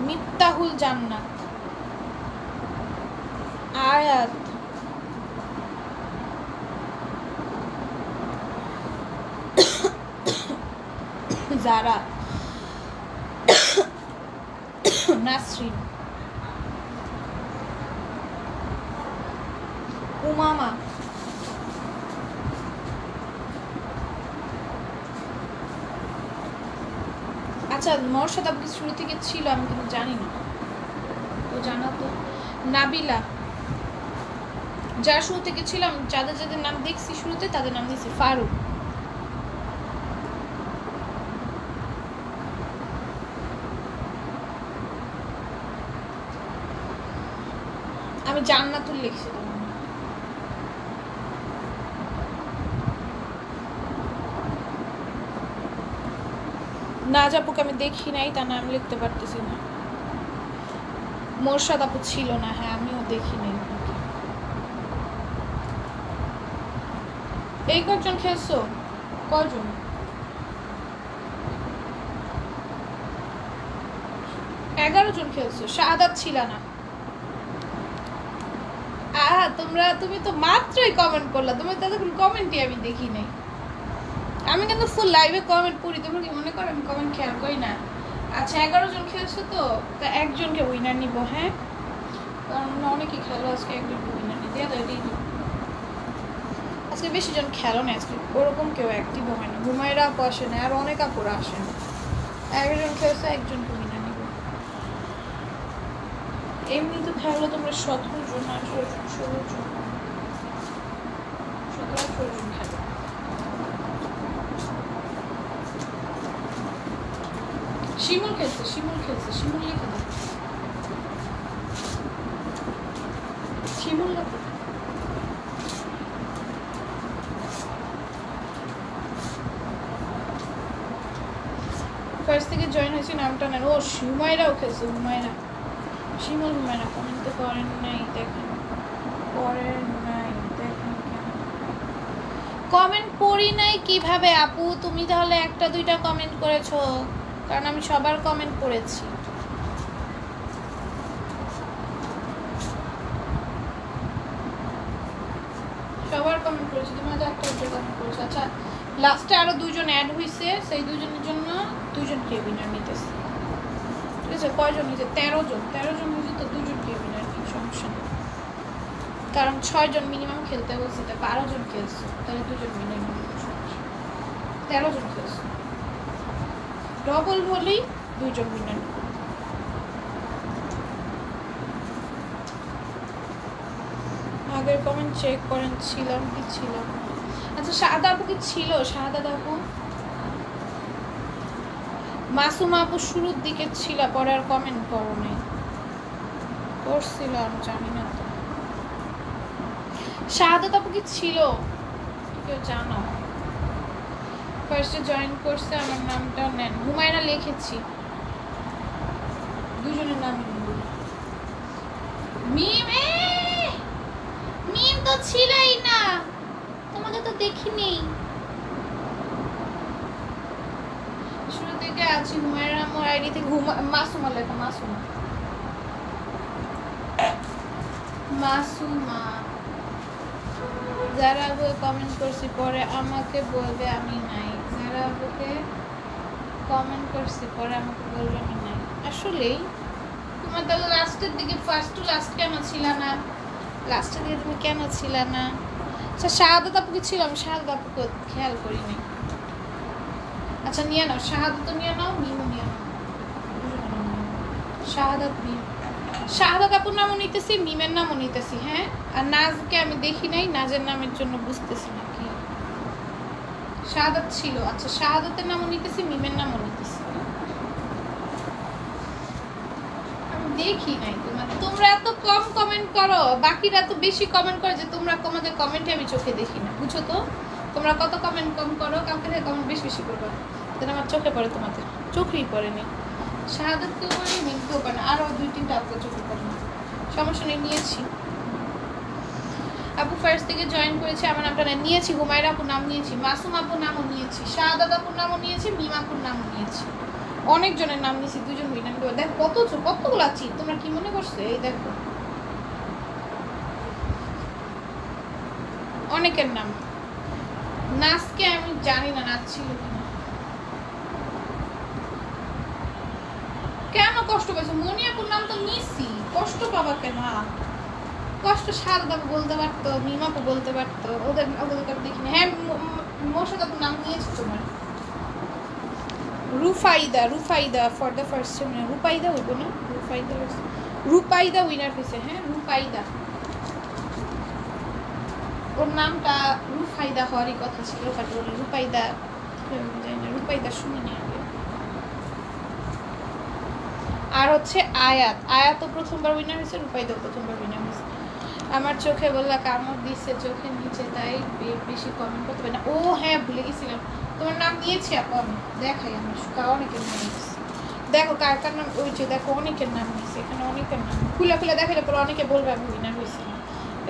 Speaker 1: মিফতাহুল জান্নাত, আয়াত, জারা, নাসরিন, উমামা, আচ্ছা মোরশাদ আপনি শুরু থেকে ছিল আমি কিন্তু জানি না, তো জানা তো। নাবিলা, যার শুরু থেকে ছিলাম, যাদের নাম দেখছি শুরুতে তাদের নাম দিয়েছি। ফারুক, আমি জান্নাতুল লিখছি। নাজ আপুকে আমি দেখি নাই, তার নাম লিখতে পারতেছি না। মোরশাদ আপু ছিল না, হ্যাঁ আমিও দেখি নাই। এই কজন খেলছো? কজন? জন খেলছো। শাহাদাত ছিল না। তুমি তো মাত্রই কমেন্ট করলা, তুমি ততক্ষণ কমেন্টই আমি দেখি নাই। আমি কিন্তু ফুল লাইভে কমেন্ট পড়ি, তোমরা কি মনে করো আমি কমেন্ট খেয়াল করি না? আচ্ছা 11 জন খেলছো তো একজনকে উইনার নিব, হ্যাঁ কারণ অনেকে খেলো, আজকে একজনকে উইনার নিতে আজকে বেশি জন খেলো না, আজকে ওরকম কেউ অ্যাক্টিভ হয় না। ঘুমাইরা আপু আসে না, আর অনেক আপুরা আসে না। 11 জন খেলছে, একজনকে উইনার নিব। এমনি তো খেলো তোমরা 17 জন, 18 জন, 16 জন, 17-18 জন খেলো। শিমুল খেলছে, শিমুল লিখে দাও। শিমুল লিখে ফার্স্ট থেকে জয়েন হয়েছে, নামটা নেন। ও হুমায়রাও খেলছে, শিমুল হুমায়রা কমেন্ট তো করেন নাই, দেখেন কমেন্ট পড়ি নাই কিভাবে আপু? তুমি তাহলে একটা দুইটা কমেন্ট করেছো, কারণ আমি সবার কমেন্ট পড়েছি। সবার কমেন্ট করেছি, তুমি হয়তো একটা দুটো কমেন্ট করেছো। আচ্ছা লাস্টে আরো 2 জন অ্যাড হয়েছে, সেই 2 জনের জন্য 2 জনকে উইনার নিতেছে। ঠিক আছে, কয়জন হয়েছে? 13 জন হয়েছে তো 2 জনকে উইনার নিই, সমস্যা নেই। কারণ 6 জন মিনিমাম খেলতে বলছে, তা 12 জন খেলছে, তাহলে 2 জন উইনার নিই। 13 জন খেলছে, ডবল হলেই 2 জন উইনার। আগের কমেন্ট চেক করেন, ছিলাম কি ছিলাম। আচ্ছা শাহাদা আপু কি ছিল? শাহাদা আপু, মাসুমা আপু শুরুর দিকে ছিল, পরে আর কমেন্ট করো নাই, করছিল আমি জানি না তো। শাহাদা আপু কি ছিল কেউ জানো? ফার্স্টে জয়েন করছে, আমার নামটা নেন। হুমায়রা লিখেছি, 2 জনের নাম। মিম তো ছিলাই না, তোমাকে তো দেখিনি। শুরু থেকে আছি হুমায়রা আমার আইডি থেকে। মাসুমা লেখা, মাসুমা। যারা আগে কমেন্ট করছি পরে আমাকে বলবে আমি নাই। যারা আগে কমেন্ট করছি পরে আমাকে বলবে আমি নাই। আসলেই তোমার তাহলে লাস্টের দিকে, ফার্স্ট টু লাস্ট কেন ছিল না? লাস্টের দিকে তুমি কেন ছিল না? আচ্ছা শাহাদাত আপু কি ছিল? আমি শাহাদাত আপুকে খেয়াল করিনি। আচ্ছা নিয়ে নাও, শাহাদাত নিয়ে নাও, মিমও নিয়ে নাও। শাহাদাত আপুর নামও নিতেছি, মিমের নামও নিতেছি, হ্যাঁ। আর নাজকে আমি দেখি নাই, নাজের নামের জন্য বুঝতেছি না কি। শাহাদাত ছিল, আচ্ছা শাহাদাতের নামও নিতেছি, মিমের নামও নিতেছি। আমি দেখি নাই তোমরা এত কম কমেন্ট করো, বাকিরা তো বেশি কমেন্ট করে, যে তোমরা তোমাদের কমেন্টে আমি চোখে দেখি না, বুঝছো তো? তোমরা কত কমেন্ট কম করো, কালকে থেকে কমেন্ট বেশি করবো, তাহলে আমার চোখে পড়ে, তোমাদের চোখেই পড়েনি। শাহাদাত কেউ পড়ে, মিমকেও পড়ে না, আরও 2-3টা আপুকে চোখে পড়ে না, সমস্যা নেই, নিয়েছি। আপু ফার্স্ট থেকে জয়েন করেছে আমার নামটা নিয়েছি, হুমায়রা আপুর নাম নিয়েছি, মাসুম আপুর নামও নিয়েছি, শাহাদাত আপুর নামও নিয়েছি, মিম আপুর নামও নিয়েছি, অনেকজনের নাম নিয়েছি, 2জন উইনার। দেখো কতগুলো আছি, তোমরা কি মনে করছো? এই দেখো অনেকের নাম। নাচকে আমি জানি না নাচ ছিল কিনা, কেন কষ্ট পাইছো? মনিয়াপুর নাম তো নিছি, কষ্ট পাবা কেন? কষ্ট শারদাপু বলতে পারতো, মিমাপু বলতে পারতো, ওদের দেখিনি। হ্যাঁ মোশাদাপুর নাম নিয়েছি তোমার। Rufaida for the first time. Rupaida হইব না? রুপাইদা উইনার হয়েছে। হ্যাঁ রুপাইদা, ওর নামটা রুফাইদা হওয়ারই কথা ছিল, বাট বলে রুপাইদা, জানি না, রুপাইদা শুনিনি আগে। আর হচ্ছে আয়াতও প্রথমবার উইনার হয়েছে, রুপাইদাও প্রথমবার উইনার হয়েছে। আমার চোখে বললা কামড় দিচ্ছে চোখের নিচে, তাই বেশি কমেন্ট করতে পারি না। ও হ্যাঁ ভুলে গেছিলাম, তোমার নাম নিয়েছি আপু আমি, দেখাই আমার অনেকের নাম নিয়েছি। দেখো কার কার নাম, ওই যে দেখো অনেকের নাম নিয়েছি, এখানে অনেকের নাম খুলে দেখালে পরে অনেকে বলবে আমি উইনার হয়েছিলাম।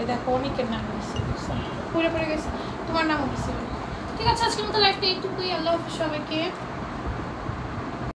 Speaker 1: এই দেখো অনেকের নাম নিয়েছি, পড়ে গেছে, তোমার নামও নিয়েছিল। ঠিক আছে, আজকের মতো লাইফটা এইটুকুই। আল্লাহ হাফেজ সবাইকে।